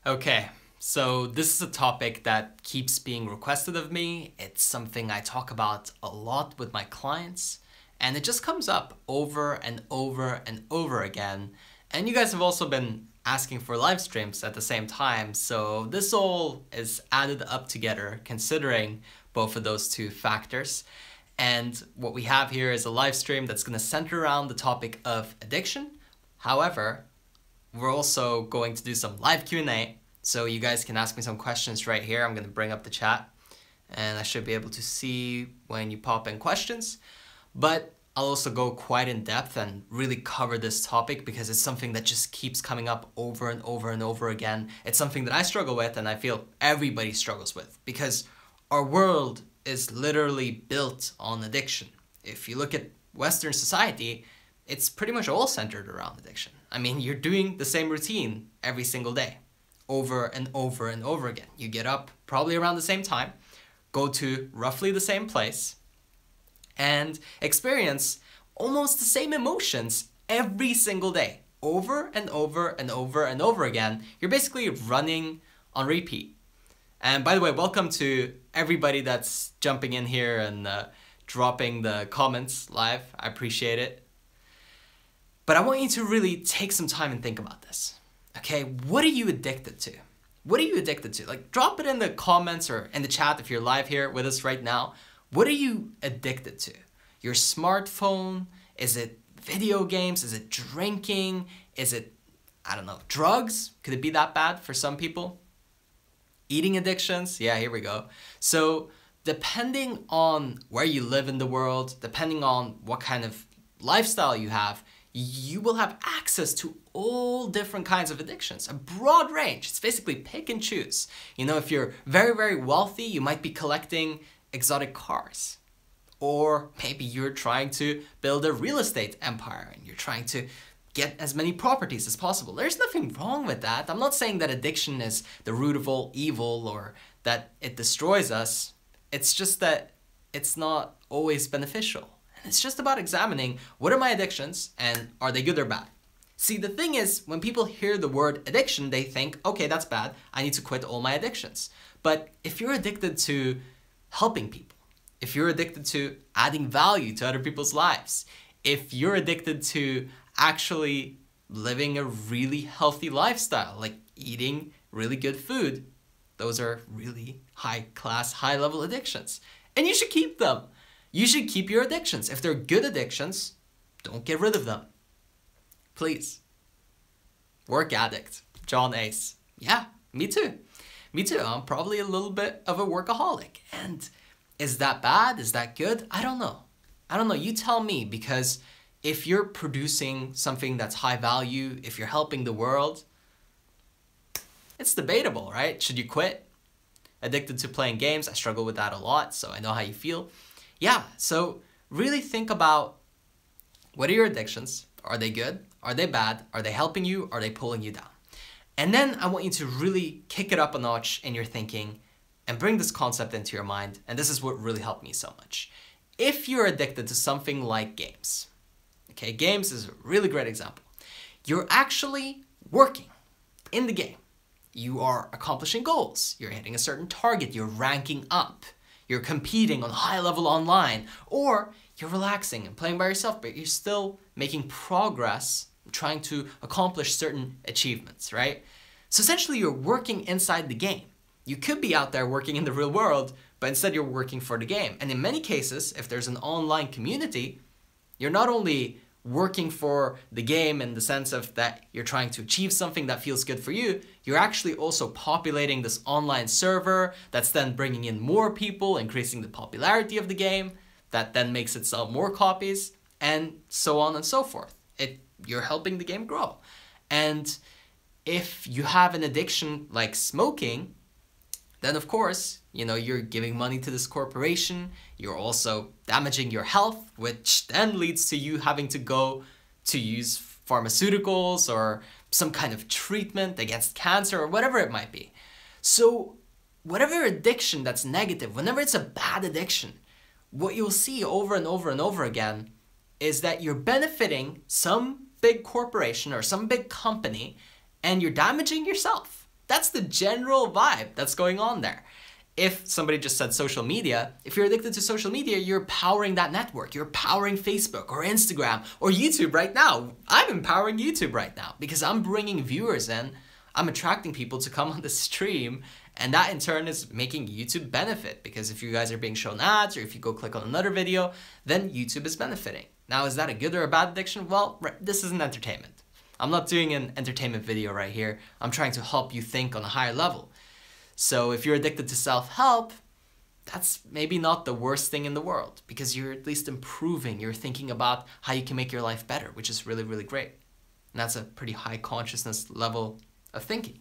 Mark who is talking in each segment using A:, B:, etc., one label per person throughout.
A: Okay, so this is a topic that keeps being requested of me. It's something I talk about a lot with my clients, and it just comes up over and over and over again. And you guys have also been asking for live streams at the same time, so this all is added up together considering both of those two factors. And what we have here is a live stream that's going to center around the topic of addiction. However, we're also going to do some live Q&A, so you guys can ask me some questions right here. I'm going to bring up the chat, and I should be able to see when you pop in questions. But I'll also go quite in depth and really cover this topic because it's something that just keeps coming up over and over and over again. It's something that I struggle with, and I feel everybody struggles with because our world is literally built on addiction. If you look at Western society, it's pretty much all centered around addiction. I mean, you're doing the same routine every single day, over and over and over again. You get up probably around the same time, go to roughly the same place, and experience almost the same emotions every single day, over and over and over and over again. You're basically running on repeat. And by the way, welcome to everybody that's jumping in here and dropping the comments live. I appreciate it. But I want you to really take some time and think about this. Okay, what are you addicted to? What are you addicted to? Like, drop it in the comments or in the chat if you're live here with us right now. What are you addicted to? Your smartphone? Is it video games? Is it drinking? Is it, I don't know, drugs? Could it be that bad for some people? Eating addictions? Yeah, here we go. So depending on where you live in the world, depending on what kind of lifestyle you have, you will have access to all different kinds of addictions, a broad range. It's basically pick and choose. You know, if you're very, very wealthy, you might be collecting exotic cars. Or maybe you're trying to build a real estate empire and you're trying to get as many properties as possible. There's nothing wrong with that. I'm not saying that addiction is the root of all evil or that it destroys us. It's just that it's not always beneficial. It's just about examining what are my addictions and are they good or bad. See, the thing is, when people hear the word addiction, they think, okay, that's bad. I need to quit all my addictions. But if you're addicted to helping people, if you're addicted to adding value to other people's lives, if you're addicted to actually living a really healthy lifestyle, like eating really good food, those are really high-class, high-level addictions. And you should keep them. You should keep your addictions. If they're good addictions, don't get rid of them. Please. Work addict. John Ace. Yeah, me too. Me too. I'm probably a little bit of a workaholic. And is that bad? Is that good? I don't know. I don't know. You tell me, because if you're producing something that's high value, if you're helping the world, it's debatable, right? Should you quit? Addicted to playing games. I struggle with that a lot, so I know how you feel. Yeah, so really think about what are your addictions? Are they good? Are they bad? Are they helping you? Are they pulling you down? And then I want you to really kick it up a notch in your thinking and bring this concept into your mind. And this is what really helped me so much. If you're addicted to something like games, okay, games is a really great example. You're actually working in the game. You are accomplishing goals. You're hitting a certain target. You're ranking up. You're competing on a high level online, or you're relaxing and playing by yourself, but you're still making progress, trying to accomplish certain achievements, right? So essentially you're working inside the game. You could be out there working in the real world, but instead you're working for the game. And in many cases, if there's an online community, you're not only working for the game in the sense of that you're trying to achieve something that feels good for you, you're actually also populating this online server that's then bringing in more people, increasing the popularity of the game, that then makes it sell more copies, and so on and so forth. You're helping the game grow. And if you have an addiction like smoking, then of course, you know, you're giving money to this corporation, you're also damaging your health, which then leads to you having to go to use pharmaceuticals or some kind of treatment against cancer or whatever it might be. So whatever addiction that's negative, whenever it's a bad addiction, what you'll see over and over and over again is that you're benefiting some big corporation or some big company and you're damaging yourself. That's the general vibe that's going on there. If somebody just said social media, if you're addicted to social media, you're powering that network. You're powering Facebook or Instagram or YouTube right now. I'm empowering YouTube right now because I'm bringing viewers in. I'm attracting people to come on the stream, and that in turn is making YouTube benefit, because if you guys are being shown ads or if you go click on another video, then YouTube is benefiting. Now, is that a good or a bad addiction? Well, this isn't entertainment. I'm not doing an entertainment video right here. I'm trying to help you think on a higher level. So if you're addicted to self-help, that's maybe not the worst thing in the world, because you're at least improving. You're thinking about how you can make your life better, which is really, really great. And that's a pretty high consciousness level of thinking.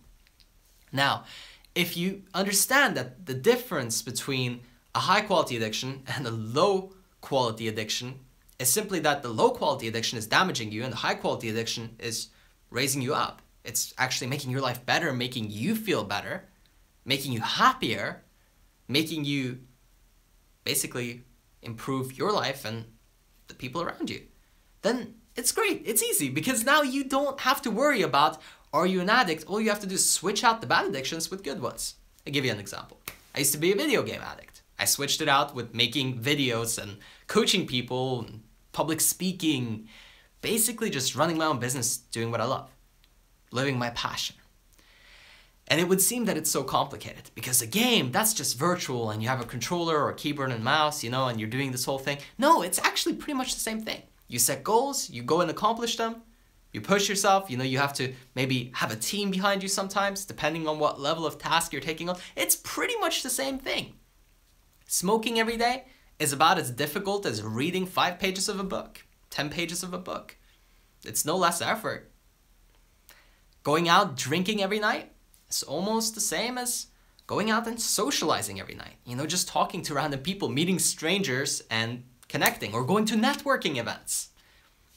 A: Now, if you understand that the difference between a high quality addiction and a low quality addiction is simply that the low quality addiction is damaging you and the high quality addiction is raising you up. It's actually making your life better, making you feel better, making you happier, making you basically improve your life and the people around you. Then it's great. It's easy, because now you don't have to worry about, are you an addict? All you have to do is switch out the bad addictions with good ones. I'll give you an example. I used to be a video game addict. I switched it out with making videos and coaching people, and public speaking, basically just running my own business, doing what I love, living my passion. And it would seem that it's so complicated, because a game, that's just virtual and you have a controller or a keyboard and mouse, you know, and you're doing this whole thing. No, it's actually pretty much the same thing. You set goals, you go and accomplish them, you push yourself, you know, you have to maybe have a team behind you sometimes, depending on what level of task you're taking on. It's pretty much the same thing. Smoking every day is about as difficult as reading 5 pages of a book, 10 pages of a book. It's no less effort. Going out drinking every night is almost the same as going out and socializing every night. You know, just talking to random people, meeting strangers and connecting, or going to networking events.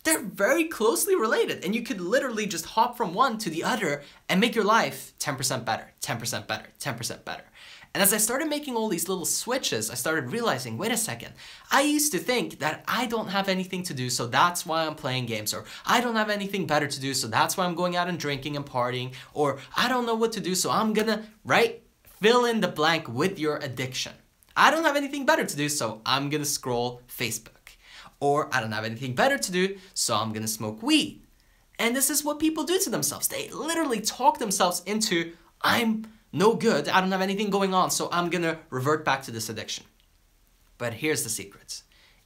A: They're very closely related, and you could literally just hop from one to the other and make your life 10% better, 10% better, 10% better. And as I started making all these little switches, I started realizing, wait a second, I used to think that I don't have anything to do, so that's why I'm playing games, or I don't have anything better to do, so that's why I'm going out and drinking and partying, or I don't know what to do, so I'm gonna, right? Fill in the blank with your addiction. I don't have anything better to do, so I'm gonna scroll Facebook. Or I don't have anything better to do, so I'm gonna smoke weed. And this is what people do to themselves. They literally talk themselves into, I'm no good, I don't have anything going on, so I'm gonna revert back to this addiction. But here's the secret.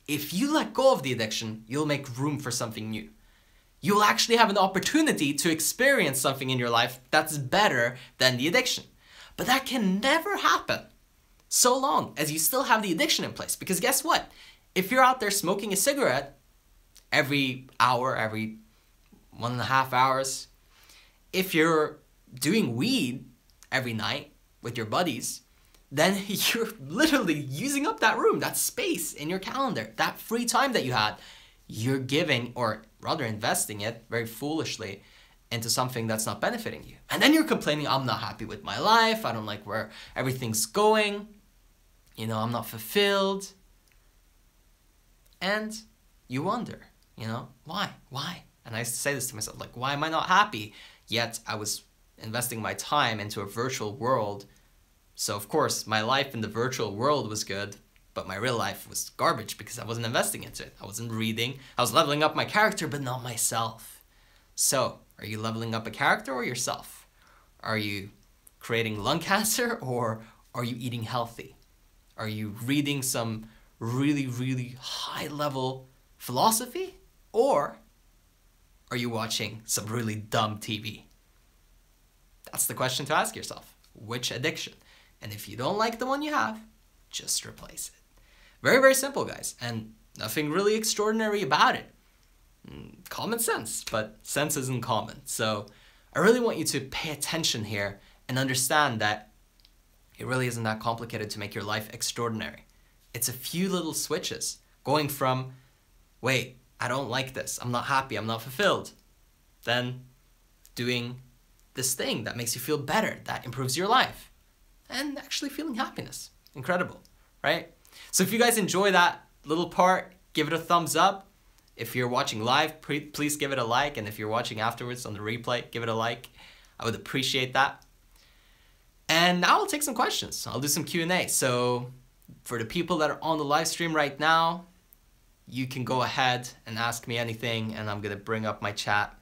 A: If you let go of the addiction, you'll make room for something new. You'll actually have an opportunity to experience something in your life that's better than the addiction. But that can never happen so long as you still have the addiction in place. Because guess what? If you're out there smoking a cigarette every hour, every 1.5 hours, if you're doing weed every night with your buddies, then you're literally using up that room, that space in your calendar, that free time that you had. You're giving, or rather investing it very foolishly, into something that's not benefiting you. And then you're complaining, I'm not happy with my life, I don't like where everything's going, you know, I'm not fulfilled. And you wonder, you know, why? And I used to say this to myself, like, why am I not happy? Yet I was investing my time into a virtual world. So of course, my life in the virtual world was good, but my real life was garbage because I wasn't investing into it. I wasn't reading. I was leveling up my character, but not myself. So, are you leveling up a character or yourself? Are you creating lung cancer, or are you eating healthy? Are you reading some really, really high level philosophy, or are you watching some really dumb TV? That's the question to ask yourself. Which addiction? And if you don't like the one you have, just replace it. Very, very simple, guys, and nothing really extraordinary about it. Common sense, but sense isn't common. So I really want you to pay attention here and understand that it really isn't that complicated to make your life extraordinary. It's a few little switches, going from, wait, I don't like this, I'm not happy, I'm not fulfilled, then doing this thing that makes you feel better, that improves your life, and actually feeling happiness. Incredible, right? So if you guys enjoy that little part, give it a thumbs up. If you're watching live, please give it a like, and if you're watching afterwards on the replay, give it a like. I would appreciate that. And now I'll take some questions. I'll do some Q&A. So for the people that are on the live stream right now, you can go ahead and ask me anything, and I'm gonna bring up my chat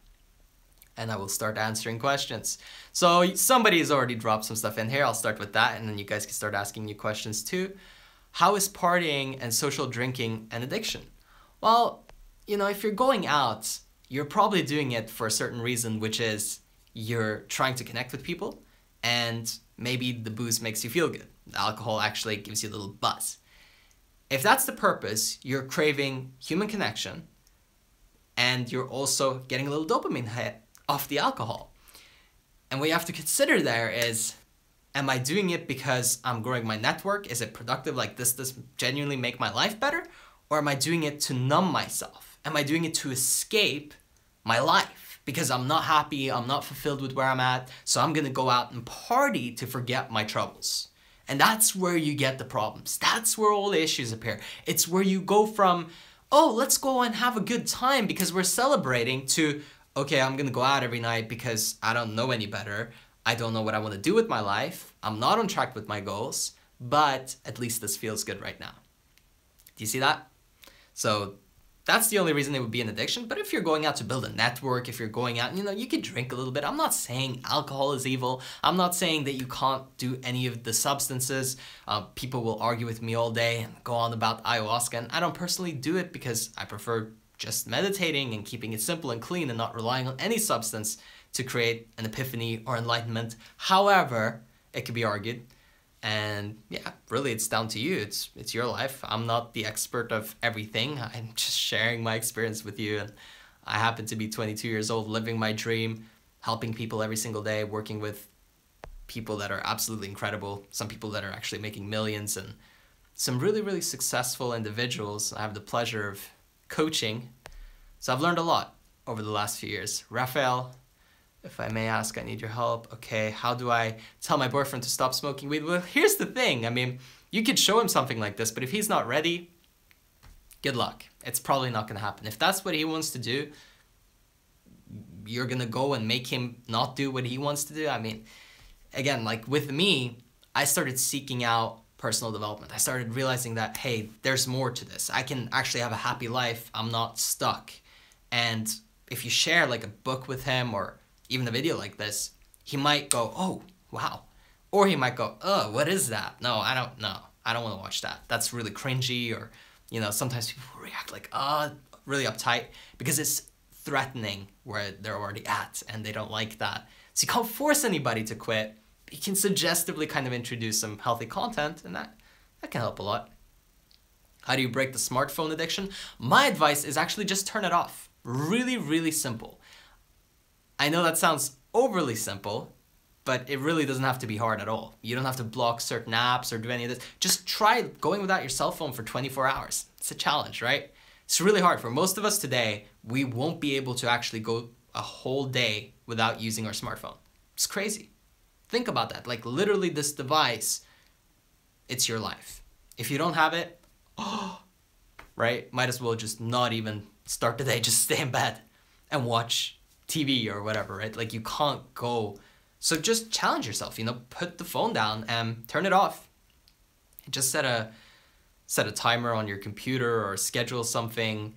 A: and I will start answering questions. So somebody has already dropped some stuff in here. I'll start with that, and then you guys can start asking me questions too. How is partying and social drinking an addiction? Well, you know, if you're going out, you're probably doing it for a certain reason, which is you're trying to connect with people, and maybe the booze makes you feel good. The alcohol actually gives you a little buzz. If that's the purpose, you're craving human connection, and you're also getting a little dopamine hit off the alcohol. And what you have to consider there is, am I doing it because I'm growing my network? Is it productive? Like, does this genuinely make my life better? Or am I doing it to numb myself? Am I doing it to escape my life? Because I'm not happy, I'm not fulfilled with where I'm at, so I'm gonna go out and party to forget my troubles. And that's where you get the problems. That's where all the issues appear. It's where you go from, oh, let's go and have a good time because we're celebrating, to, okay, I'm gonna go out every night because I don't know any better. I don't know what I wanna do with my life. I'm not on track with my goals, but at least this feels good right now. Do you see that? So that's the only reason it would be an addiction. But if you're going out to build a network, if you're going out, you know, you could drink a little bit. I'm not saying alcohol is evil. I'm not saying that you can't do any of the substances. People will argue with me all day and go on about ayahuasca. And I don't personally do it because I prefer just meditating and keeping it simple and clean and not relying on any substance to create an epiphany or enlightenment. However, it could be argued. And yeah, really, it's down to you. It's your life. I'm not the expert of everything. I'm just sharing my experience with you. And I happen to be 22 years old, living my dream, helping people every single day, working with people that are absolutely incredible. Some people that are actually making millions, and some really, really successful individuals I have the pleasure of coaching. So I've learned a lot over the last few years. Raphael, if I may ask, I need your help. Okay, how do I tell my boyfriend to stop smoking weed? Well, here's the thing. I mean, you could show him something like this, but if he's not ready, good luck. It's probably not going to happen. If that's what he wants to do, you're going to go and make him not do what he wants to do. I mean, again, like with me, I started seeking out personal development. I started realizing that, hey, there's more to this. I can actually have a happy life. I'm not stuck. And if you share like a book with him or even a video like this, he might go, oh, wow. Or he might go, oh, what is that? No, I don't know. I don't want to watch that. That's really cringy. Or, you know, sometimes people react like, really uptight because it's threatening where they're already at and they don't like that. So you can't force anybody to quit. You can suggestively kind of introduce some healthy content, and that can help a lot. How do you break the smartphone addiction? My advice is actually just turn it off. Really, really simple. I know that sounds overly simple, but it really doesn't have to be hard at all. You don't have to block certain apps or do any of this. Just try going without your cell phone for 24 hours. It's a challenge, right? It's really hard. For most of us today, we won't be able to actually go a whole day without using our smartphone. It's crazy. Think about that. Like literally this device, it's your life. If you don't have it, right? Might as well just not even start the day. Just stay in bed and watch TV or whatever, right? Like you can't go. So just challenge yourself, you know, put the phone down and turn it off. Just set a timer on your computer or schedule something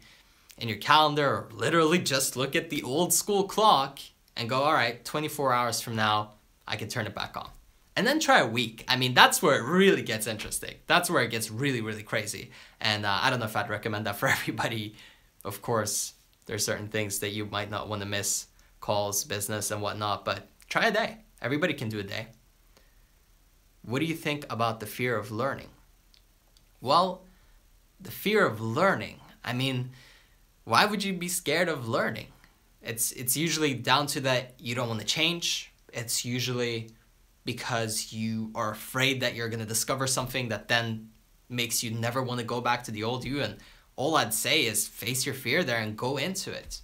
A: in your calendar, or literally just look at the old school clock and go, all right, 24 hours from now, I can turn it back on. And then try a week. I mean, that's where it really gets interesting. That's where it gets really, really crazy. And I don't know if I'd recommend that for everybody. Of course, there's certain things that you might not want to miss, calls, business, and whatnot, but try a day. Everybody can do a day. What do you think about the fear of learning? Well, the fear of learning, I mean, why would you be scared of learning? It's usually down to that you don't want to change. It's usually because you are afraid that you're going to discover something that then makes you never want to go back to the old you. And all I'd say is face your fear there and go into it.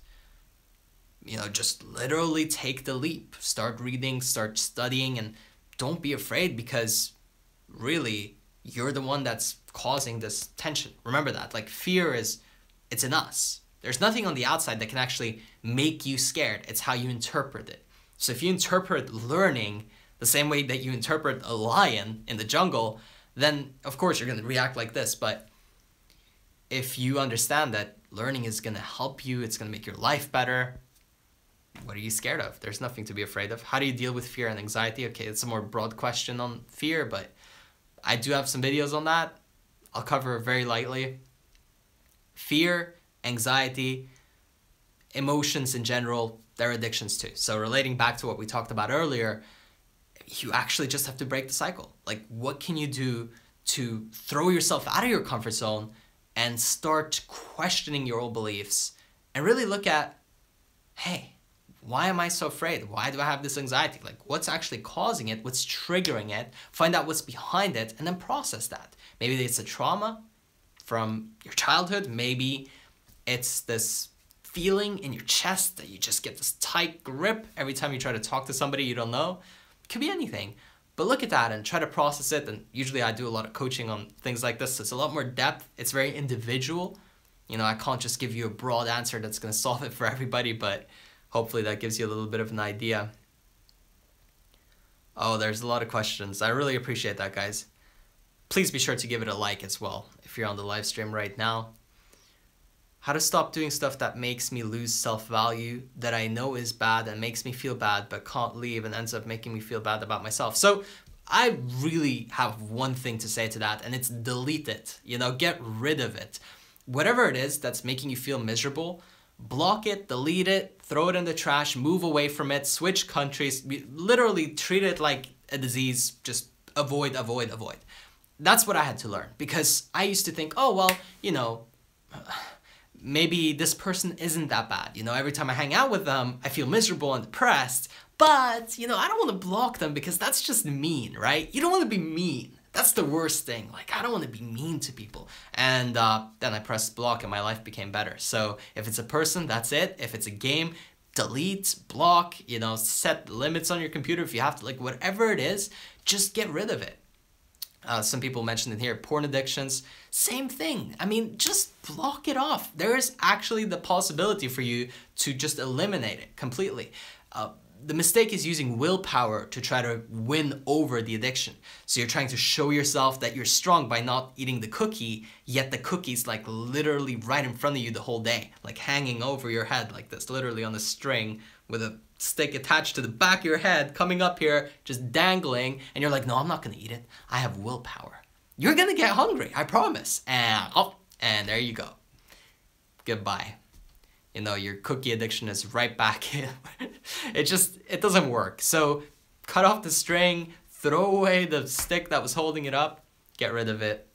A: You know, just literally take the leap. Start reading, start studying, and don't be afraid, because really you're the one that's causing this tension. Remember that. Like fear it's in us. There's nothing on the outside that can actually make you scared. It's how you interpret it. So if you interpret learning the same way that you interpret a lion in the jungle, then of course you're going to react like this. But if you understand that learning is going to help you, it's going to make your life better, what are you scared of? There's nothing to be afraid of. How do you deal with fear and anxiety? Okay, it's a more broad question on fear, but I do have some videos on that. I'll cover it very lightly. Fear, anxiety, emotions in general, they're addictions too. So relating back to what we talked about earlier, you actually just have to break the cycle. Like, what can you do to throw yourself out of your comfort zone and start questioning your old beliefs and really look at, hey, why am I so afraid? Why do I have this anxiety? Like, what's actually causing it? What's triggering it? Find out what's behind it and then process that. Maybe it's a trauma from your childhood. Maybe it's this feeling in your chest that you just get this tight grip every time you try to talk to somebody you don't know. It could be anything. But look at that and try to process it. And usually I do a lot of coaching on things like this. So it's a lot more depth. It's very individual. You know, I can't just give you a broad answer that's going to solve it for everybody, but hopefully that gives you a little bit of an idea. Oh, there's a lot of questions. I really appreciate that, guys. Please be sure to give it a like as well if you're on the live stream right now. How to stop doing stuff that makes me lose self-value, that I know is bad and makes me feel bad but can't leave and ends up making me feel bad about myself. So I really have one thing to say to that, and it's delete it. You know, get rid of it. Whatever it is that's making you feel miserable, block it, delete it, throw it in the trash, move away from it, switch countries, literally treat it like a disease, just avoid, avoid, avoid. That's what I had to learn, because I used to think, oh, well, you know, maybe this person isn't that bad. You know, every time I hang out with them, I feel miserable and depressed, but, you know, I don't want to block them because that's just mean, right? You don't want to be mean. That's the worst thing. Like, I don't want to be mean to people. And then I pressed block and my life became better. So if it's a person, that's it. If it's a game, delete, block, you know, set limits on your computer if you have to, like whatever it is, just get rid of it. Some people mentioned in here, porn addictions, same thing. I mean, just block it off. There is actually the possibility for you to just eliminate it completely. The mistake is using willpower to try to win over the addiction. So you're trying to show yourself that you're strong by not eating the cookie, yet the cookie's like literally right in front of you the whole day, like hanging over your head like this, literally on a string with a stick attached to the back of your head, coming up here, just dangling, and you're like, no, I'm not gonna eat it. I have willpower. You're gonna get hungry, I promise. And there you go. Goodbye. You know, your cookie addiction is right back in. It doesn't work. So cut off the string, throw away the stick that was holding it up, get rid of it.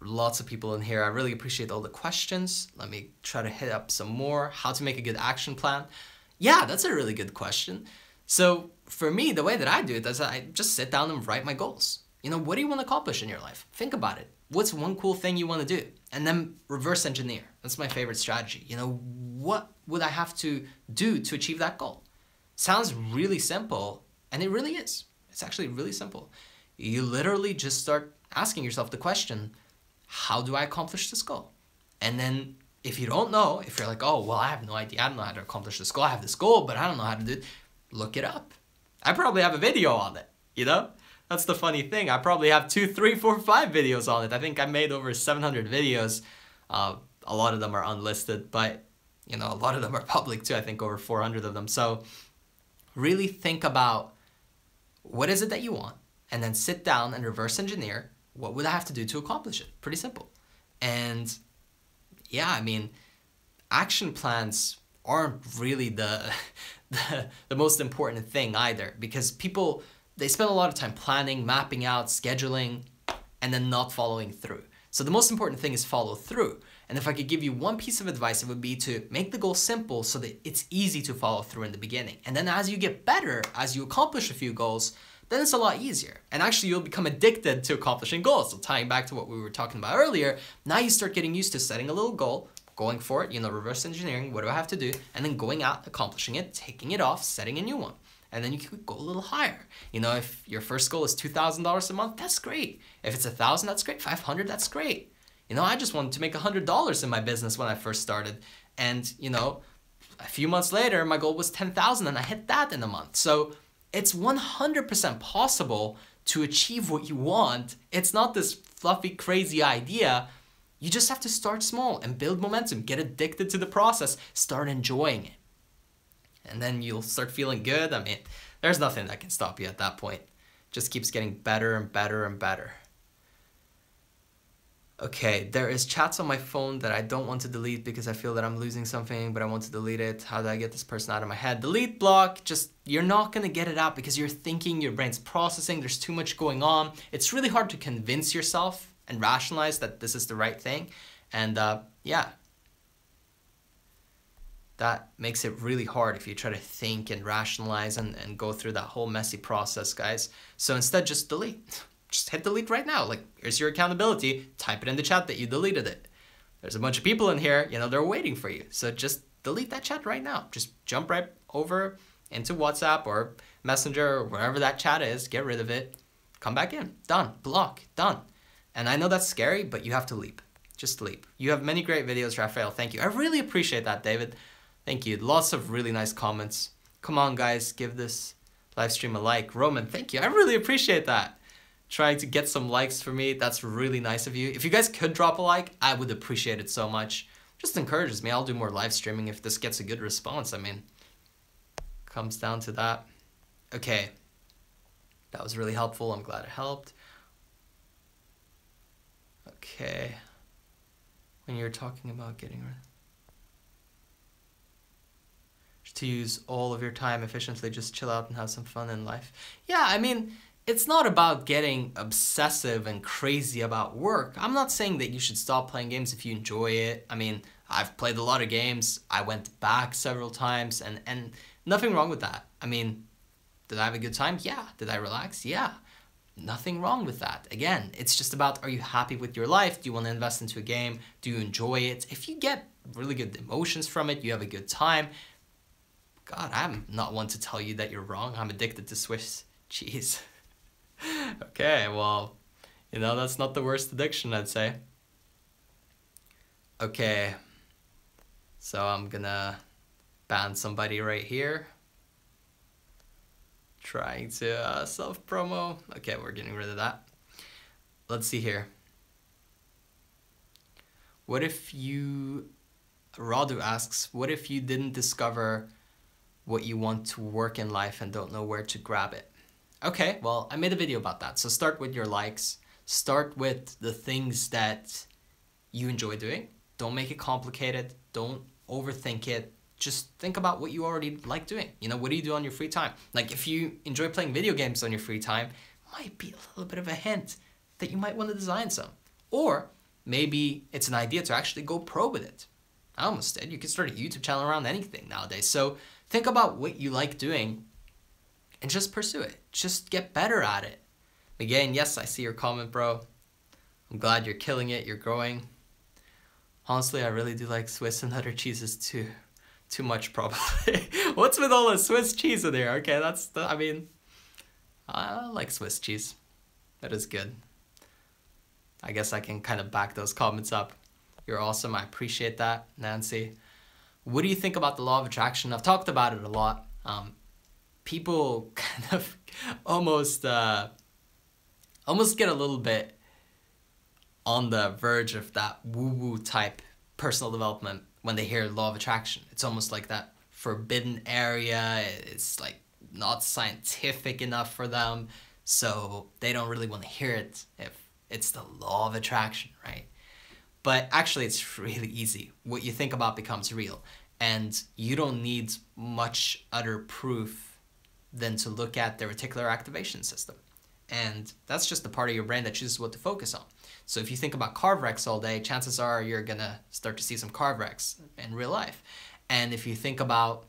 A: Lots of people in here. I really appreciate all the questions. Let me try to hit up some more. How to make a good action plan. Yeah, that's a really good question. So for me, the way that I do it is I just sit down and write my goals. You know, what do you want to accomplish in your life? Think about it. What's one cool thing you want to do? And then reverse engineer. That's my favorite strategy. You know, what would I have to do to achieve that goal? Sounds really simple, and it really is. It's actually really simple. You literally just start asking yourself the question, how do I accomplish this goal? And then if you don't know, if you're like, oh, well, I have no idea. I don't know how to accomplish this goal. I have this goal, but I don't know how to do it. Look it up. I probably have a video on it, you know? That's the funny thing. I probably have 2, 3, 4, 5 videos on it. I think I made over 700 videos. A lot of them are unlisted, but you know, a lot of them are public too. I think over 400 of them. So really think about what is it that you want, and then sit down and reverse engineer. What would I have to do to accomplish it? Pretty simple. And yeah, I mean, action plans aren't really the most important thing either, because people, they spend a lot of time planning, mapping out, scheduling, and then not following through. So the most important thing is follow through. And if I could give you one piece of advice, it would be to make the goal simple so that it's easy to follow through in the beginning. And then as you get better, as you accomplish a few goals, then it's a lot easier. And actually you'll become addicted to accomplishing goals. So tying back to what we were talking about earlier, now you start getting used to setting a little goal, going for it, you know, reverse engineering, what do I have to do? And then going out, accomplishing it, taking it off, setting a new one. And then you could go a little higher. You know, if your first goal is $2,000 a month, that's great. If it's 1,000, that's great. 500, that's great. You know, I just wanted to make $100 in my business when I first started. And, you know, a few months later, my goal was 10,000 and I hit that in a month. So it's 100% possible to achieve what you want. It's not this fluffy, crazy idea. You just have to start small and build momentum, get addicted to the process, start enjoying it. And then you'll start feeling good. I mean, there's nothing that can stop you at that point. Just keeps getting better and better and better. Okay, there is chats on my phone that I don't want to delete because I feel that I'm losing something, but I want to delete it. How do I get this person out of my head? Delete, block, just, you're not gonna get it out because you're thinking, your brain's processing, there's too much going on. It's really hard to convince yourself and rationalize that this is the right thing. And yeah, that makes it really hard if you try to think and rationalize and go through that whole messy process, guys. So instead, just delete. Just hit delete right now. Like, here's your accountability. Type it in the chat that you deleted it. There's a bunch of people in here, you know, they're waiting for you. So just delete that chat right now. Just jump right over into WhatsApp or Messenger or wherever that chat is. Get rid of it. Come back in. Done. Block. Done. And I know that's scary, but you have to leap. Just leap. You have many great videos, Raphael. Thank you. I really appreciate that, David. Thank you. Lots of really nice comments. Come on, guys. Give this live stream a like. Roman, thank you. I really appreciate that. Trying to get some likes for me. That's really nice of you. If you guys could drop a like, I would appreciate it so much. Just encourages me. I'll do more live streaming if this gets a good response. I mean, comes down to that. Okay. That was really helpful. I'm glad it helped. Okay. When you're talking about getting rid to use all of your time efficiently, just chill out and have some fun in life. Yeah, I mean, it's not about getting obsessive and crazy about work. I'm not saying that you should stop playing games if you enjoy it. I mean, I've played a lot of games. I went back several times and nothing wrong with that. I mean, did I have a good time? Yeah. Did I relax? Yeah. Nothing wrong with that. Again, it's just about, are you happy with your life? Do you want to invest into a game? Do you enjoy it? If you get really good emotions from it, you have a good time. God, I'm not one to tell you that you're wrong. I'm addicted to Swiss cheese. Okay, well, you know, that's not the worst addiction, I'd say. Okay, so I'm gonna ban somebody right here. Trying to self-promo. Okay, we're getting rid of that. Let's see here. What if you, Radu asks, what if you didn't discover what you want to work in life and don't know where to grab it? Okay, well, I made a video about that. So start with your likes. Start with the things that you enjoy doing. Don't make it complicated. Don't overthink it. Just think about what you already like doing. You know, what do you do on your free time? Like, if you enjoy playing video games on your free time, might be a little bit of a hint that you might want to design some. Or maybe it's an idea to actually go pro with it. I almost did. You can start a YouTube channel around anything nowadays. So think about what you like doing and just pursue it. Just get better at it. Again, yes, I see your comment, bro. I'm glad you're killing it. You're growing. Honestly, I really do like Swiss and other cheeses too. Too much, probably. What's with all the Swiss cheese in there? Okay, that's the, I mean, I like Swiss cheese. That is good. I guess I can kind of back those comments up. You're awesome. I appreciate that, Nancy. What do you think about the law of attraction? I've talked about it a lot. People kind of almost get a little bit on the verge of that woo-woo type personal development when they hear law of attraction. It's almost like that forbidden area. It's like not scientific enough for them, so they don't really want to hear it if it's the law of attraction, right? But actually, it's really easy. What you think about becomes real, and you don't need much other proof than to look at the reticular activation system. And that's just the part of your brain that chooses what to focus on. So if you think about car wrecks all day, chances are you're gonna start to see some car wrecks in real life. And if you think about,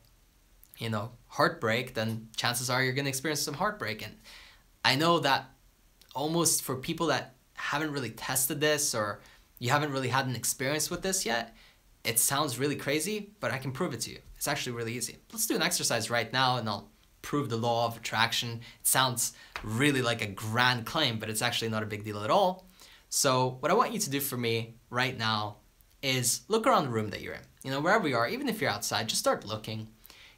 A: you know, heartbreak, then chances are you're gonna experience some heartbreak. And I know that almost for people that haven't really tested this, or you haven't really had an experience with this yet, it sounds really crazy, but I can prove it to you. It's actually really easy. Let's do an exercise right now and I'll prove the law of attraction. It sounds really like a grand claim, but it's actually not a big deal at all. So what I want you to do for me right now is look around the room that you're in. You know, wherever you are, even if you're outside, just start looking.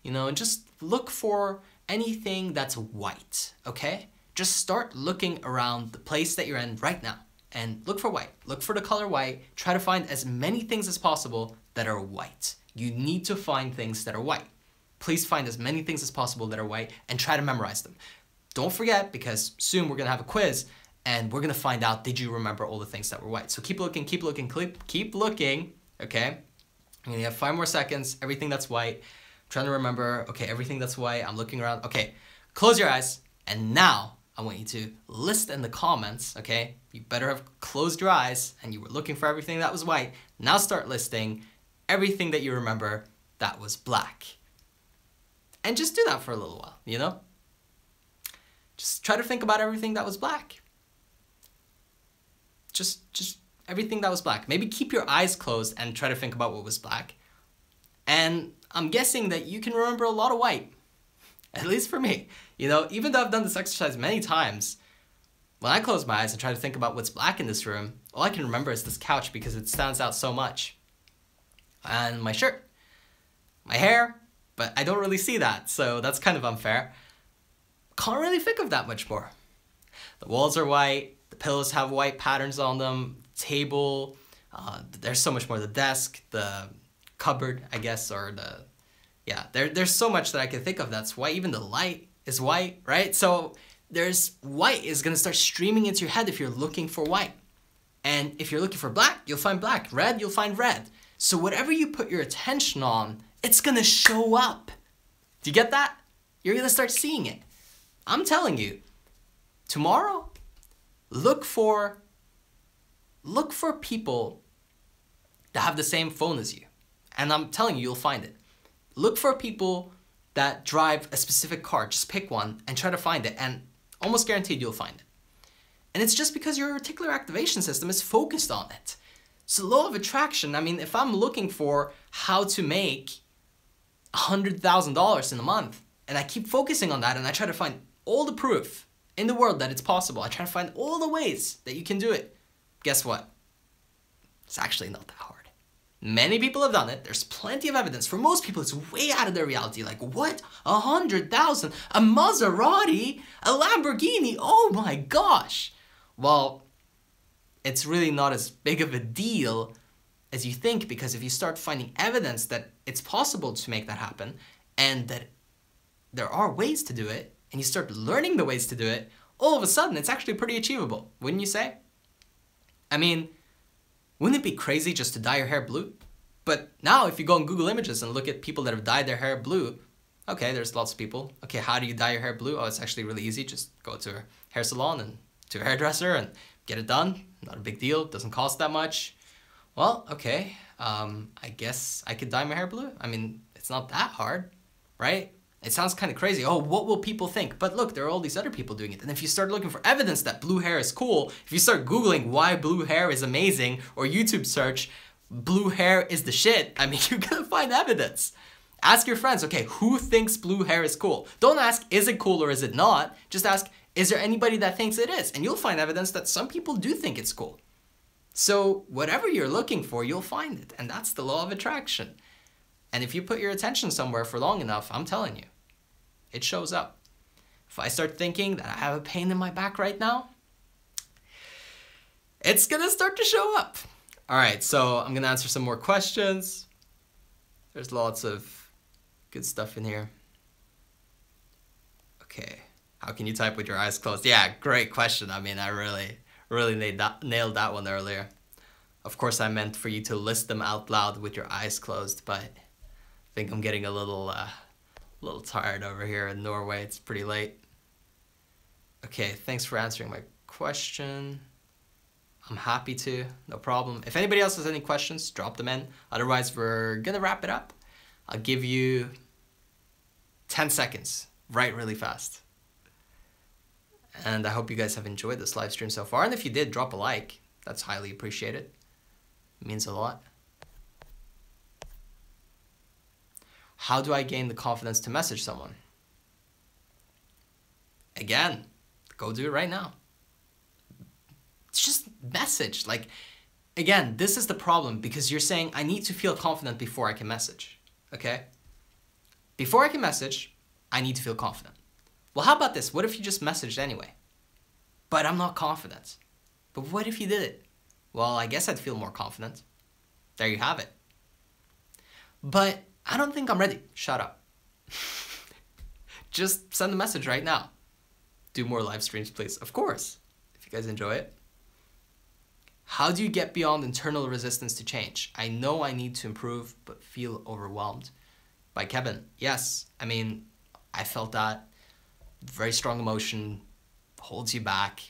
A: You know, and just look for anything that's white, okay? Just start looking around the place that you're in right now and look for white. Look for the color white. Try to find as many things as possible that are white. You need to find things that are white. Please find as many things as possible that are white and try to memorize them. Don't forget, because soon we're gonna have a quiz and we're gonna find out, did you remember all the things that were white? So keep looking, keep looking, keep looking, okay? And you have 5 more seconds, everything that's white. I'm trying to remember, okay, everything that's white, I'm looking around. Okay, close your eyes, and now I want you to list in the comments, okay? You better have closed your eyes and you were looking for everything that was white. Now start listing everything that you remember that was black. And just do that for a little while, you know? Just try to think about everything that was black. Just everything that was black. Maybe keep your eyes closed and try to think about what was black. And I'm guessing that you can remember a lot of white. At least for me. You know, even though I've done this exercise many times, when I close my eyes and try to think about what's black in this room, all I can remember is this couch because it stands out so much. And my shirt. My hair. But I don't really see that, so that's kind of unfair. Can't really think of that much more. The walls are white. The pillows have white patterns on them. Table. There's so much more. The desk. The cupboard, I guess, or the... Yeah, there's so much that I can think of that's white. Even the light is white, right? So there's white is going to start streaming into your head if you're looking for white. And if you're looking for black, you'll find black. Red, you'll find red. So whatever you put your attention on, it's going to show up. Do you get that? You're going to start seeing it. I'm telling you, tomorrow, look for people that have the same phone as you. And I'm telling you, you'll find it. Look for people that drive a specific car. Just pick one and try to find it, and almost guaranteed you'll find it. And it's just because your reticular activation system is focused on it. So law of attraction, I mean, if I'm looking for how to make $100,000 in a month, and I keep focusing on that, and I try to find all the proof in the world that it's possible, I try to find all the ways that you can do it, guess what? It's actually not that hard. Many people have done it. There's plenty of evidence. For most people, it's way out of their reality. Like, what? 100,000? A Maserati? A Lamborghini? Oh my gosh. Well, it's really not as big of a deal as you think, because if you start finding evidence that it's possible to make that happen and that there are ways to do it, and you start learning the ways to do it, all of a sudden it's actually pretty achievable, wouldn't you say? I mean, wouldn't it be crazy just to dye your hair blue? But now if you go on Google Images and look at people that have dyed their hair blue, okay, there's lots of people. Okay, how do you dye your hair blue? Oh, it's actually really easy. Just go to a hair salon and to a hairdresser and get it done. Not a big deal. Doesn't cost that much. Well, okay, I guess I could dye my hair blue. I mean, it's not that hard, right? It sounds kind of crazy. Oh, what will people think? But look, there are all these other people doing it. And if you start looking for evidence that blue hair is cool, if you start Googling why blue hair is amazing, or YouTube search, blue hair is the shit, I mean, you're gonna find evidence. Ask your friends, okay, who thinks blue hair is cool? Don't ask, is it cool or is it not? Just ask, is there anybody that thinks it is? And you'll find evidence that some people do think it's cool. So whatever you're looking for, you'll find it. And that's the law of attraction. And if you put your attention somewhere for long enough, I'm telling you, it shows up. If I start thinking that I have a pain in my back right now, it's gonna start to show up. All right, so I'm gonna answer some more questions. There's lots of good stuff in here. Okay, how can you type with your eyes closed? Yeah, great question. I mean, I really nailed that one earlier. Of course, I meant for you to list them out loud with your eyes closed, but I think I'm getting a little tired over here in Norway. It's pretty late. Okay, thanks for answering my question. I'm happy to, no problem. If anybody else has any questions, drop them in. Otherwise, we're gonna wrap it up. I'll give you 10 seconds, write really fast. And I hope you guys have enjoyed this live stream so far. And if you did, drop a like. That's highly appreciated. It means a lot. How do I gain the confidence to message someone? Again, go do it right now. It's just message. Like, again, this is the problem because you're saying I need to feel confident before I can message. Okay? Before I can message, I need to feel confident. Well, how about this? What if you just messaged anyway? But I'm not confident. But what if you did it? Well, I guess I'd feel more confident. There you have it. But I don't think I'm ready. Shut up. Just send a message right now. Do more live streams, please. Of course, if you guys enjoy it. How do you get beyond internal resistance to change? I know I need to improve, but feel overwhelmed. By Kevin. Yes, I mean, I felt that. Very strong emotion, holds you back.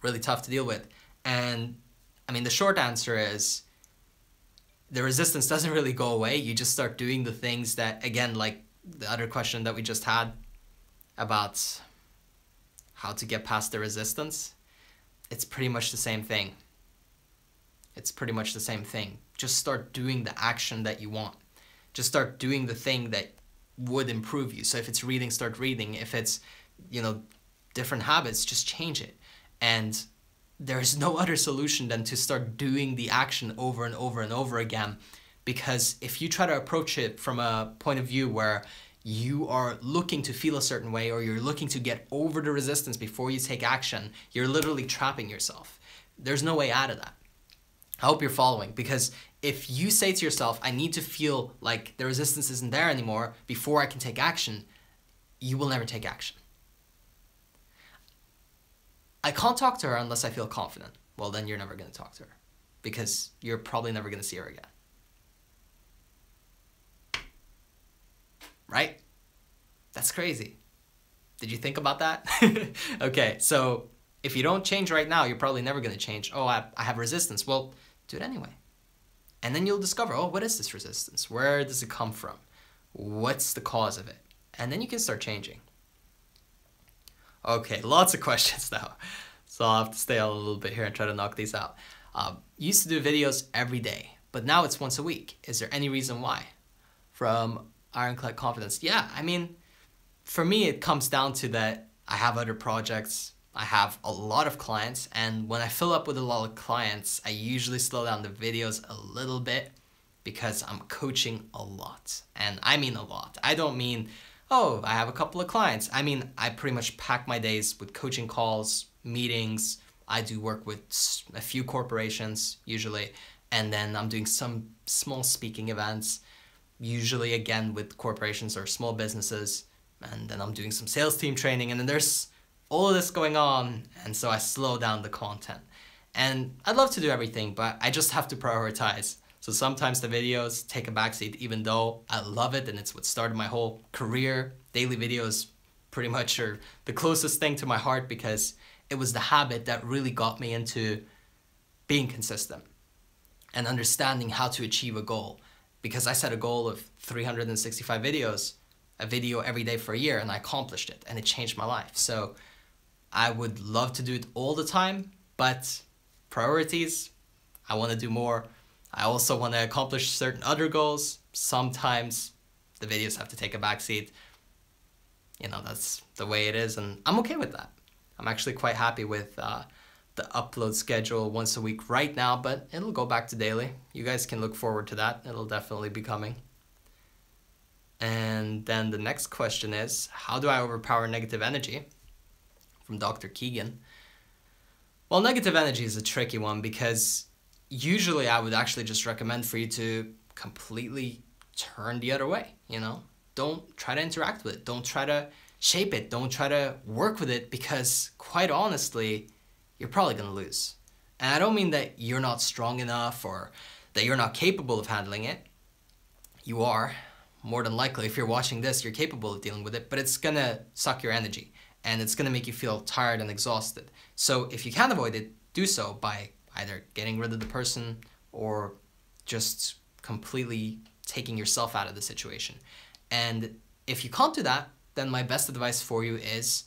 A: Really tough to deal with. And I mean, the short answer is the resistance doesn't really go away. You just start doing the things that, again, like the other question that we just had about how to get past the resistance, it's pretty much the same thing. It's pretty much the same thing. Just start doing the action that you want. Just start doing the thing that would improve you. So if it's reading, start reading. If it's, you know, different habits, just change it. And there's no other solution than to start doing the action over and over and over again. Because if you try to approach it from a point of view where you are looking to feel a certain way or you're looking to get over the resistance before you take action, you're literally trapping yourself. There's no way out of that. I hope you're following, because if you say to yourself, I need to feel like the resistance isn't there anymore before I can take action, you will never take action. I can't talk to her unless I feel confident. Well, then you're never going to talk to her because you're probably never going to see her again. Right? That's crazy. Did you think about that? Okay, so if you don't change right now, you're probably never going to change. Oh, I have resistance. Well, do it anyway. And then you'll discover, oh, what is this resistance? Where does it come from? What's the cause of it? And then you can start changing. Okay, lots of questions now. So I'll have to stay on a little bit here and try to knock these out. Used to do videos every day, but now it's once a week. Is there any reason why? From Ironclad Confidence. Yeah, I mean, for me, it comes down to that I have other projects. I have a lot of clients, and when I fill up with a lot of clients, I usually slow down the videos a little bit because I'm coaching a lot. And I mean a lot. I don't mean, oh, I have a couple of clients. I mean, I pretty much pack my days with coaching calls, meetings. I do work with a few corporations usually, and then I'm doing some small speaking events, usually again with corporations or small businesses, and then I'm doing some sales team training, and then there's all of this going on, and so I slow down the content. And I'd love to do everything, but I just have to prioritize. So sometimes the videos take a backseat, even though I love it and it's what started my whole career. Daily videos pretty much are the closest thing to my heart because it was the habit that really got me into being consistent and understanding how to achieve a goal. Because I set a goal of 365 videos, a video every day for a year, and I accomplished it, and it changed my life. So I would love to do it all the time, but priorities, I want to do more. I also want to accomplish certain other goals. Sometimes the videos have to take a backseat. You know, that's the way it is, and I'm okay with that. I'm actually quite happy with the upload schedule once a week right now, but it'll go back to daily. You guys can look forward to that. It'll definitely be coming. And then the next question is, how do I overpower negative energy? From Dr. Keegan. Well, negative energy is a tricky one because usually I would actually just recommend for you to completely turn the other way, you know? Don't try to interact with it. Don't try to shape it. Don't try to work with it because quite honestly, you're probably going to lose. And I don't mean that you're not strong enough or that you're not capable of handling it. You are. More than likely, if you're watching this, you're capable of dealing with it, but it's going to suck your energy and it's going to make you feel tired and exhausted. So if you can avoid it, do so by either getting rid of the person or just completely taking yourself out of the situation. And if you can't do that, then my best advice for you is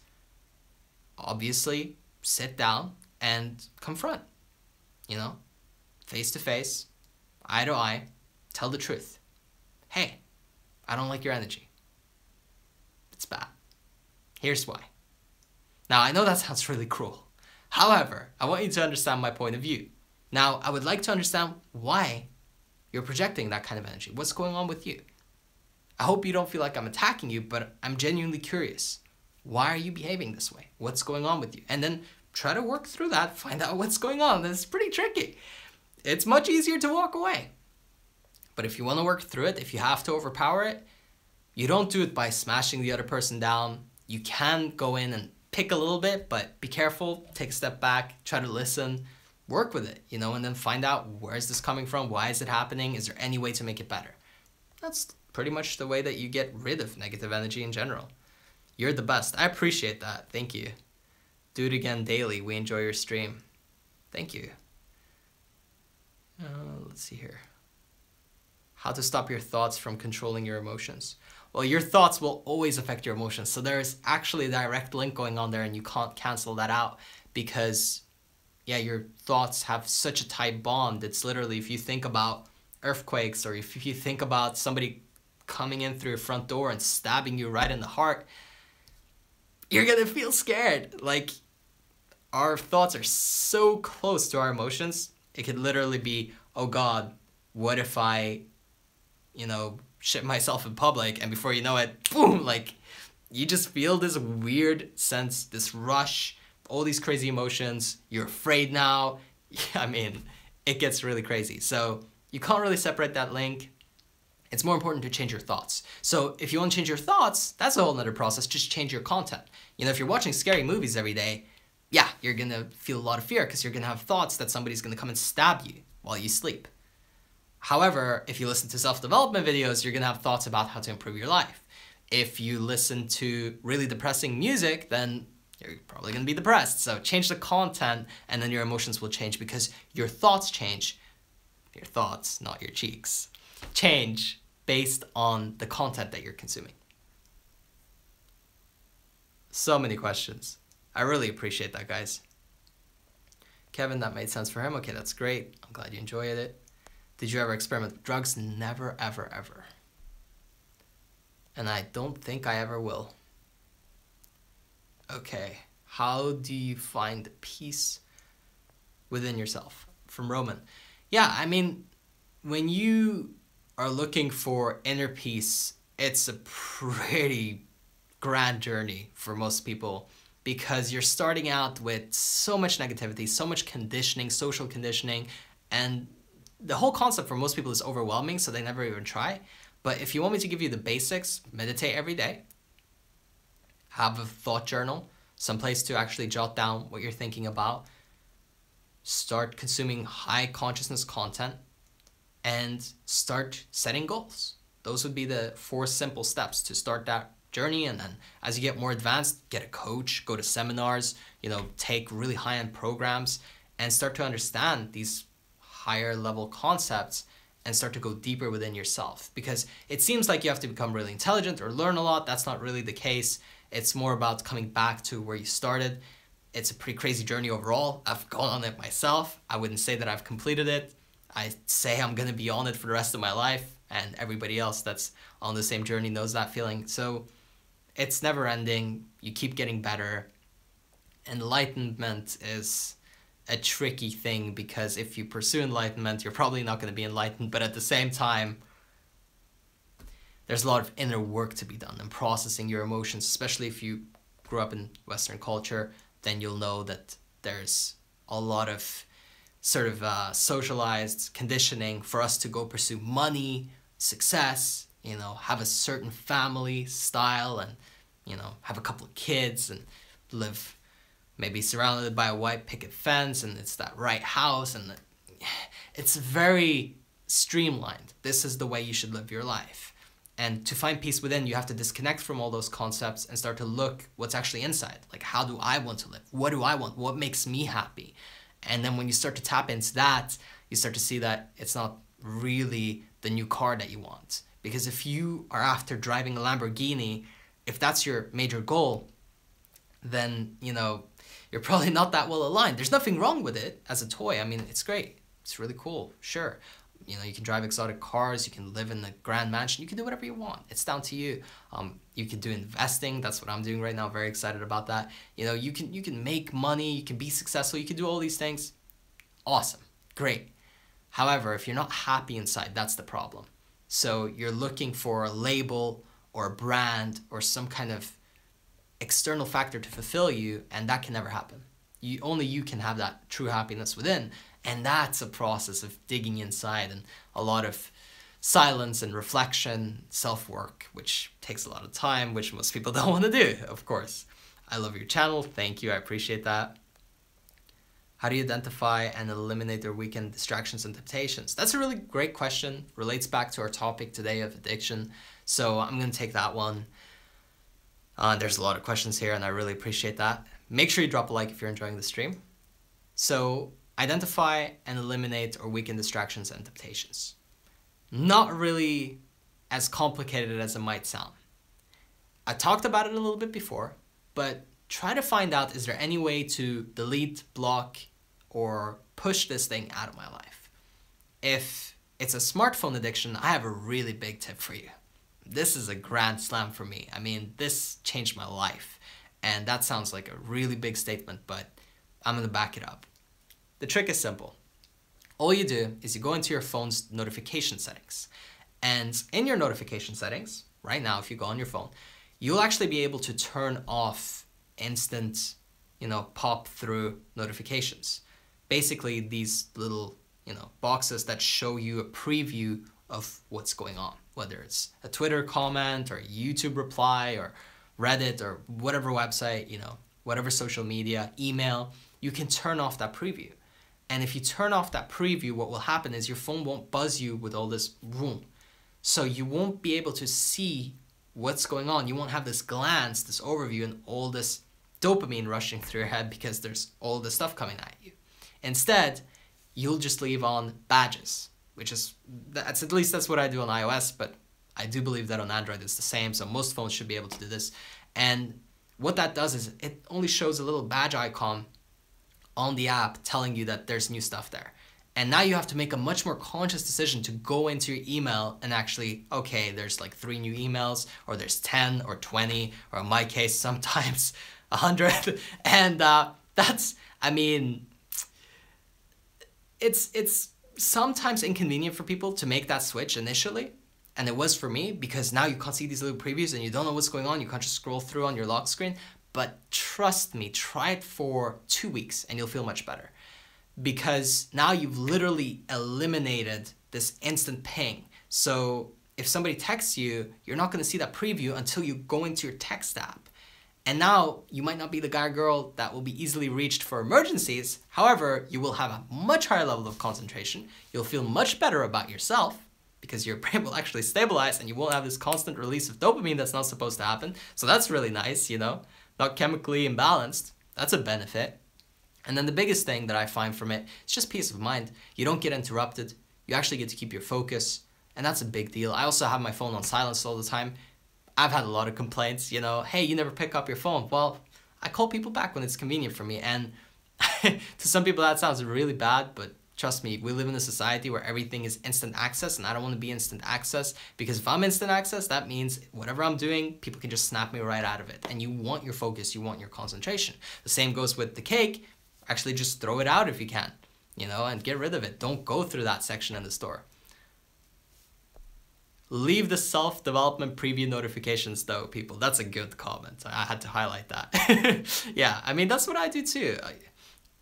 A: obviously sit down and confront, you know, face to face, eye to eye, tell the truth. Hey, I don't like your energy. It's bad. Here's why. Now, I know that sounds really cruel. However, I want you to understand my point of view. Now, I would like to understand why you're projecting that kind of energy. What's going on with you? I hope you don't feel like I'm attacking you, but I'm genuinely curious. Why are you behaving this way? What's going on with you? And then try to work through that, find out what's going on. It's pretty tricky. It's much easier to walk away. But if you want to work through it, if you have to overpower it, you don't do it by smashing the other person down. You can go in and pick a little bit, but be careful, take a step back, try to listen, work with it, and then find out, where is this coming from? Why is it happening? Is there any way to make it better? That's pretty much the way that you get rid of negative energy in general. You're the best. I appreciate that. Thank you. Do it again daily. We enjoy your stream. Thank you. Let's see here. How to stop your thoughts from controlling your emotions. Well, your thoughts will always affect your emotions. So there's actually a direct link going on there, and you can't cancel that out because, yeah, your thoughts have such a tight bond. It's literally, if you think about earthquakes, or if you think about somebody coming in through your front door and stabbing you right in the heart, you're gonna feel scared. Like, our thoughts are so close to our emotions. It could literally be, oh God, what if I, shit myself in public, and before you know it, boom, like, you just feel this weird sense, this rush, all these crazy emotions. You're afraid now. I mean, it gets really crazy. So you can't really separate that link. It's more important to change your thoughts. So if you want to change your thoughts, that's a whole nother process. Just change your content. If you're watching scary movies every day, yeah, you're going to feel a lot of fear because you're going to have thoughts that somebody's going to come and stab you while you sleep. However, if you listen to self-development videos, you're going to have thoughts about how to improve your life. If you listen to really depressing music, then you're probably going to be depressed. So change the content, and then your emotions will change because your thoughts change. Your thoughts, not your cheeks. Change based on the content that you're consuming. So many questions. I really appreciate that, guys. Kevin, that made sense for him. Okay, that's great. I'm glad you enjoyed it. Did you ever experiment with drugs? Never, ever, ever. And I don't think I ever will. Okay, how do you find peace within yourself? From Roman. Yeah, I mean, when you are looking for inner peace, it's a pretty grand journey for most people, because you're starting out with so much negativity, so much conditioning, social conditioning, and the whole concept for most people is overwhelming, so they never even try. But if you want me to give you the basics, meditate every day, have a thought journal, someplace to actually jot down what you're thinking about, start consuming high consciousness content, and start setting goals. Those would be the 4 simple steps to start that journey. And then as you get more advanced, get a coach, go to seminars, take really high-end programs, and start to understand these higher level concepts and start to go deeper within yourself. Because it seems like you have to become really intelligent or learn a lot. That's not really the case. It's more about coming back to where you started. It's a pretty crazy journey overall. I've gone on it myself. I wouldn't say that I've completed it. I say I'm gonna be on it for the rest of my life, and everybody else that's on the same journey knows that feeling. So it's never ending. You keep getting better. Enlightenment is a tricky thing, because if you pursue enlightenment, you're probably not going to be enlightened, but at the same time, there's a lot of inner work to be done and processing your emotions, especially if you grew up in Western culture. Then you'll know that there's a lot of sort of socialized conditioning for us to go pursue money, success, have a certain family style, and have a couple of kids and live maybe surrounded by a white picket fence, and it's that right house, and it's very streamlined. This is the way you should live your life. And to find peace within, you have to disconnect from all those concepts and start to look what's actually inside. Like, how do I want to live? What do I want? What makes me happy? And then when you start to tap into that, you start to see that it's not really the new car that you want. Because if you are after driving a Lamborghini, if that's your major goal, then, you're probably not that well aligned. There's nothing wrong with it as a toy. I mean, it's great. It's really cool. Sure. You can drive exotic cars. You can live in a grand mansion. You can do whatever you want. It's down to you. You can do investing. That's what I'm doing right now. Very excited about that. You can make money. You can be successful. You can do all these things. Awesome. Great. However, if you're not happy inside, that's the problem. So you're looking for a label or a brand or some kind of external factor to fulfill you, and that can never happen. Only you can have that true happiness within, and that's a process of digging inside and a lot of silence and reflection, self-work, which takes a lot of time, which most people don't want to do, of course. I love your channel. Thank you. I appreciate that. How do you identify and eliminate or weaken distractions and temptations? That's a really great question. Relates back to our topic today of addiction. So I'm going to take that one. There's a lot of questions here and I really appreciate that. Make sure you drop a like if you're enjoying the stream. So identify and eliminate or weaken distractions and temptations. Not really as complicated as it might sound. I talked about it a little bit before, but try to find out, is there any way to delete, block, or push this thing out of my life? If it's a smartphone addiction, I have a really big tip for you. This is a grand slam for me. I mean, this changed my life. And that sounds like a really big statement, but I'm gonna back it up. The trick is simple. All you do is you go into your phone's notification settings. And in your notification settings, right now, if you go on your phone, you'll actually be able to turn off instant, pop through notifications. Basically, these little, boxes that show you a preview of what's going on, whether it's a Twitter comment or a YouTube reply or Reddit or whatever website, whatever social media, email, you can turn off that preview. And if you turn off that preview, what will happen is your phone won't buzz you with all this boom. So you won't be able to see what's going on. You won't have this glance, this overview, and all this dopamine rushing through your head because there's all this stuff coming at you. Instead, you'll just leave on badges, at least that's what I do on iOS, but I do believe that on Android it's the same, so most phones should be able to do this. And what that does is it only shows a little badge icon on the app telling you that there's new stuff there. And now you have to make a much more conscious decision to go into your email and actually, okay, there's like 3 new emails, or there's 10 or 20, or in my case, sometimes 100. And that's, it's sometimes inconvenient for people to make that switch initially. And it was for me, because now you can't see these little previews and you don't know what's going on. You can't just scroll through on your lock screen. But trust me, try it for 2 weeks and you'll feel much better. Because now you've literally eliminated this instant ping. So if somebody texts you, you're not going to see that preview until you go into your text app. And now you might not be the guy or girl that will be easily reached for emergencies. However, you will have a much higher level of concentration. You'll feel much better about yourself because your brain will actually stabilize and you won't have this constant release of dopamine that's not supposed to happen. So that's really nice, not chemically imbalanced. That's a benefit. And then the biggest thing that I find from it is just peace of mind. You don't get interrupted. You actually get to keep your focus. And that's a big deal. I also have my phone on silence all the time. I've had a lot of complaints, hey, you never pick up your phone. Well, I call people back when it's convenient for me. And to some people that sounds really bad, but trust me, we live in a society where everything is instant access, and I don't want to be instant access, because if I'm instant access, that means whatever I'm doing, people can just snap me right out of it. And you want your focus, you want your concentration. The same goes with the cake. Actually, just throw it out if you can, and get rid of it. Don't go through that section in the store. Leave the self-development preview notifications though, people. That's a good comment. I had to highlight that. Yeah, that's what I do too.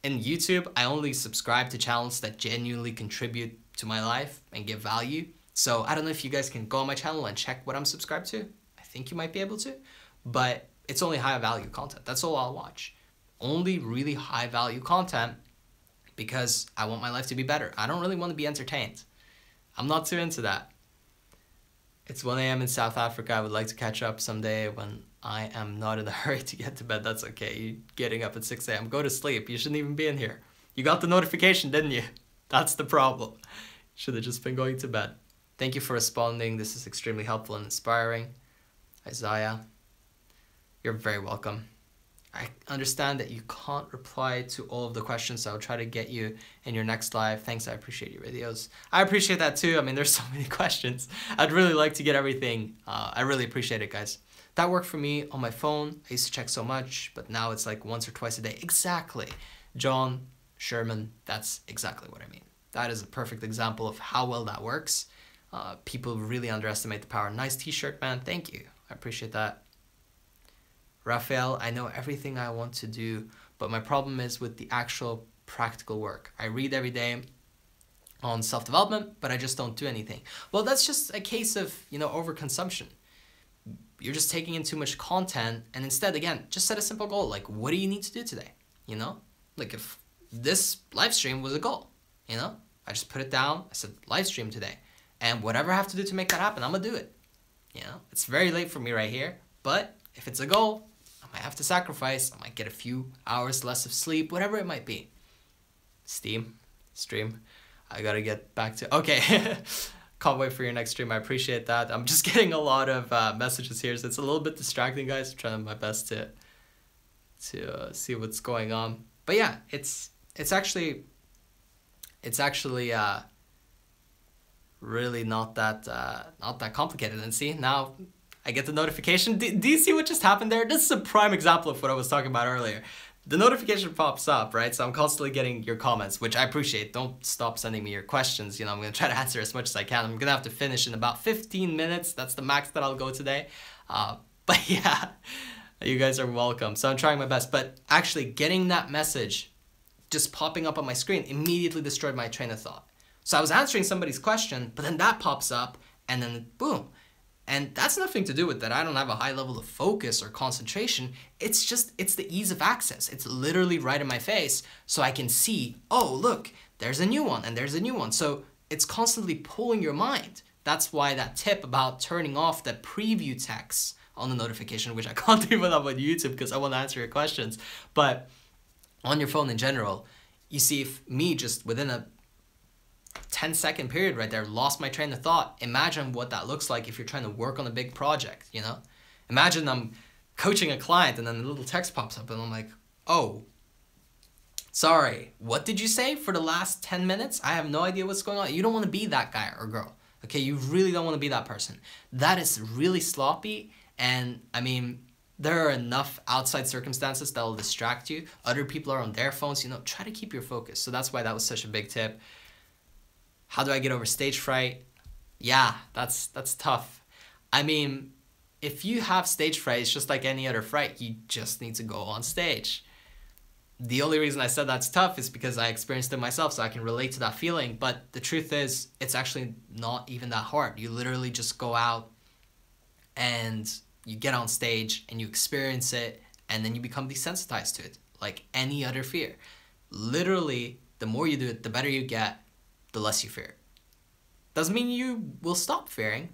A: In YouTube, I only subscribe to channels that genuinely contribute to my life and give value. So I don't know if you guys can go on my channel and check what I'm subscribed to. I think you might be able to, but it's only high value content. That's all I'll watch. Only really high value content, because I want my life to be better. I don't really want to be entertained. I'm not too into that. It's 1 a.m. in South Africa. I would like to catch up someday when I am not in a hurry to get to bed. That's okay. You're getting up at 6 a.m. Go to sleep. You shouldn't even be in here. You got the notification, didn't you? That's the problem. Should have just been going to bed. Thank you for responding. This is extremely helpful and inspiring. Isaiah, you're very welcome. I understand that you can't reply to all of the questions, so I'll try to get you in your next live. Thanks, I appreciate your videos. I appreciate that too. There's so many questions. I'd really like to get everything. I really appreciate it, guys. That worked for me on my phone. I used to check so much, but now it's like once or twice a day. Exactly. John Sherman, that's exactly what I mean. That is a perfect example of how well that works. People really underestimate the power. Nice t-shirt, man. Thank you. I appreciate that. Raphael, I know everything I want to do, but my problem is with the actual practical work. I read every day on self-development, but I just don't do anything. Well, that's just a case of, overconsumption. You're just taking in too much content, and instead, again, just set a simple goal. Like, what do you need to do today? Like if this live stream was a goal, I just put it down. I said, live stream today. And whatever I have to do to make that happen, I'm going to do it. It's very late for me right here, but if it's a goal, I might have to sacrifice. I might get a few hours less of sleep, whatever it might be. Stream. I got to get back to, okay. Can't wait for your next stream. I appreciate that. I'm just getting a lot of messages here, so it's a little bit distracting, guys. I'm trying my best to see what's going on. But yeah, it's actually really not that complicated. And see, now I get the notification. Do you see what just happened there? This is a prime example of what I was talking about earlier. The notification pops up, right? So I'm constantly getting your comments, which I appreciate. Don't stop sending me your questions. I'm going to try to answer as much as I can. I'm going to have to finish in about 15 minutes. That's the max that I'll go today. But yeah, you guys are welcome. So I'm trying my best. But actually getting that message just popping up on my screen immediately destroyed my train of thought. So I was answering somebody's question, but then that pops up and then boom. And that's nothing to do with that I don't have a high level of focus or concentration. It's the ease of access. It's literally right in my face, so I can see, oh, look, there's a new one and there's a new one. So it's constantly pulling your mind. That's why that tip about turning off the preview text on the notification, which I can't do without on YouTube because I want to answer your questions. But on your phone in general, you see if me just within a 10-second period right there lost my train of thought. Imagine what that looks like if you're trying to work on a big project, Imagine I'm coaching a client and then a little text pops up and I'm like, oh, sorry, what did you say for the last 10 minutes? I have no idea what's going on. You don't want to be that guy or girl, okay? You really don't want to be that person. That is really sloppy, and I mean, there are enough outside circumstances that will distract you. Other people are on their phones, try to keep your focus. So that's why that was such a big tip. How do I get over stage fright? Yeah, that's tough. I mean, if you have stage fright, it's just like any other fright. You just need to go on stage. The only reason I said that's tough is because I experienced it myself, so I can relate to that feeling. But the truth is, it's actually not even that hard. You literally just go out and you get on stage and you experience it, and then you become desensitized to it, like any other fear. Literally, the more you do it, the better you get, the less you fear. Doesn't mean you will stop fearing.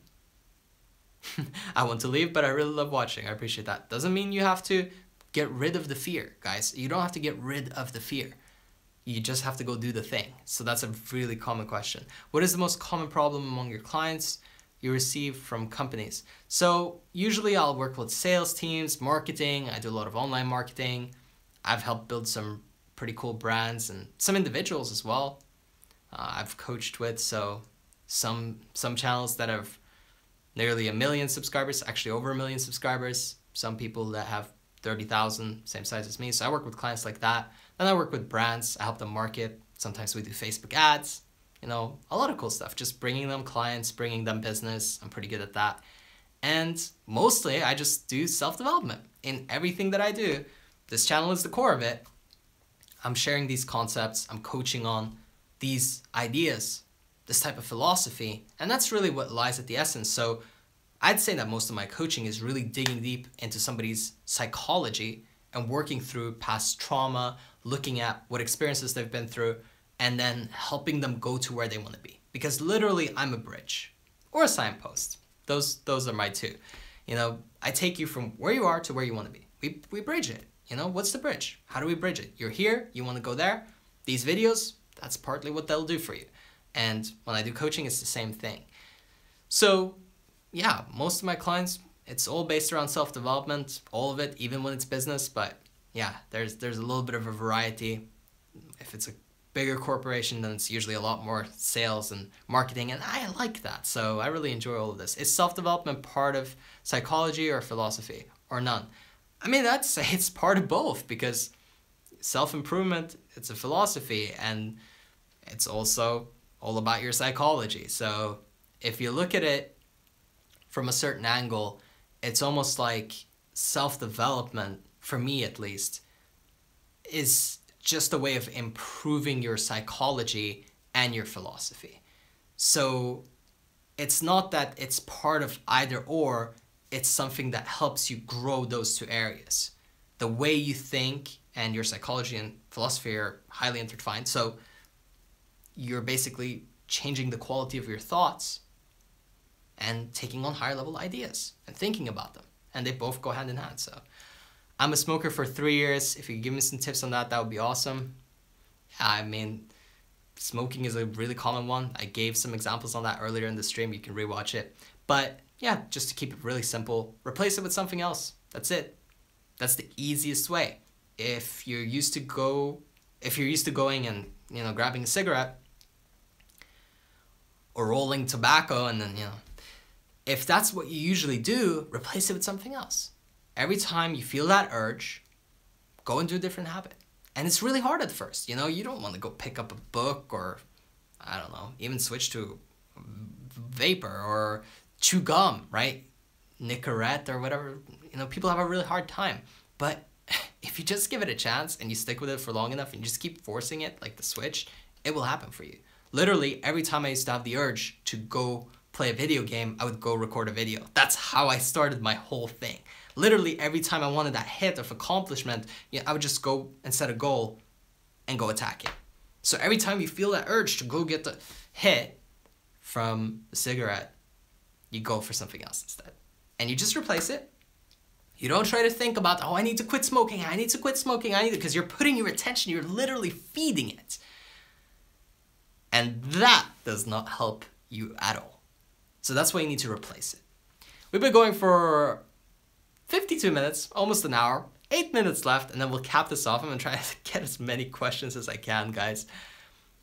A: I want to leave, but I really love watching. I appreciate that. Doesn't mean you have to get rid of the fear, guys. You don't have to get rid of the fear. You just have to go do the thing. So that's a really common question. What is the most common problem among your clients you receive from companies? So usually I'll work with sales teams, marketing. I do a lot of online marketing. I've helped build some pretty cool brands and some individuals as well. I've coached with, so some channels that have nearly 1 million subscribers, actually over 1 million subscribers. Some people that have 30,000, same size as me. So I work with clients like that. Then I work with brands. I help them market. Sometimes we do Facebook ads, a lot of cool stuff. Just bringing them clients, bringing them business. I'm pretty good at that. And mostly I just do self-development in everything that I do. This channel is the core of it. I'm sharing these concepts. I'm coaching on these ideas, this type of philosophy, and that's really what lies at the essence. So I'd say that most of my coaching is really digging deep into somebody's psychology and working through past trauma, looking at what experiences they've been through, and then helping them go to where they want to be. Because literally I'm a bridge or a signpost. Those are my two. I take you from where you are to where you want to be. We bridge it. What's the bridge? How do we bridge it? You're here, you want to go there. These videos, that's partly what they'll do for you. And when I do coaching, it's the same thing. So yeah, most of my clients, it's all based around self-development, all of it, even when it's business. But yeah, there's a little bit of a variety. If it's a bigger corporation, then it's usually a lot more sales and marketing, and I like that. So I really enjoy all of this. Is self-development part of psychology or philosophy, or none? I mean, I'd say it's part of both, because self-improvement, it's a philosophy, and It's also all about your psychology. So if you look at it from a certain angle, it's almost like self-development, for me at least, is just a way of improving your psychology and your philosophy. So it's not that it's part of either or, it's something that helps you grow those two areas. The way you think and your psychology and philosophy are highly intertwined. So you're basically changing the quality of your thoughts and taking on higher level ideas and thinking about them. And they both go hand in hand. So I'm a smoker for 3 years. If you could give me some tips on that, that would be awesome. I mean, smoking is a really common one. I gave some examples on that earlier in the stream. You can rewatch it. But yeah, just to keep it really simple, replace it with something else. That's it. That's the easiest way. If you're used to going and, you know, grabbing a cigarette or rolling tobacco, and then, you know, if that's what you usually do, replace it with something else. Every time you feel that urge, go and do a different habit. And it's really hard at first. You know, you don't want to go pick up a book or, I don't know, even switch to vapor or chew gum, right? Nicorette or whatever. You know, people have a really hard time. But if you just give it a chance and you stick with it for long enough and you just keep forcing it, like the switch, it will happen for you. Literally, every time I used to have the urge to go play a video game, I would go record a video. That's how I started my whole thing. Literally, every time I wanted that hit of accomplishment, you know, I would just go and set a goal and go attack it. So every time you feel that urge to go get the hit from the cigarette, you go for something else instead. And you just replace it. You don't try to think about, oh, I need to quit smoking, I need to quit smoking, because you're putting your attention, you're literally feeding it. And that does not help you at all. So that's why you need to replace it. We've been going for 52 minutes, almost an hour, 8 minutes left, and then we'll cap this off. I'm gonna try to get as many questions as I can, guys.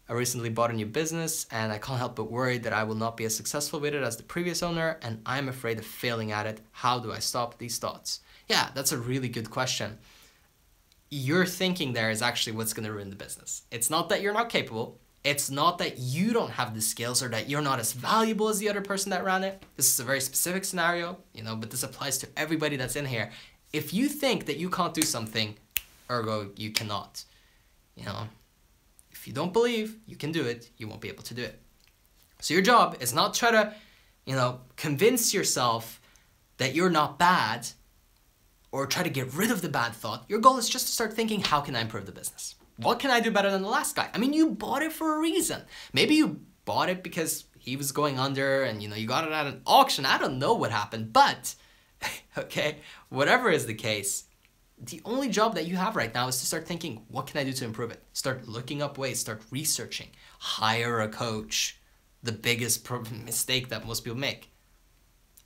A: I recently bought a new business and I can't help but worry that I will not be as successful with it as the previous owner, and I'm afraid of failing at it. How do I stop these thoughts? Yeah, that's a really good question. Your thinking there is actually what's gonna ruin the business. It's not that you're not capable. It's not that you don't have the skills or that you're not as valuable as the other person that ran it. This is a very specific scenario, you know, but this applies to everybody that's in here. If you think that you can't do something, ergo you cannot. You know, if you don't believe you can do it, you won't be able to do it. So your job is not try to, you know, convince yourself that you're not bad or try to get rid of the bad thought. Your goal is just to start thinking, how can I improve the business? What can I do better than the last guy? I mean, you bought it for a reason. Maybe you bought it because he was going under and, you know, you got it at an auction. I don't know what happened, but, okay, whatever is the case, the only job that you have right now is to start thinking, what can I do to improve it? Start looking up ways, start researching, hire a coach. The biggest mistake that most people make.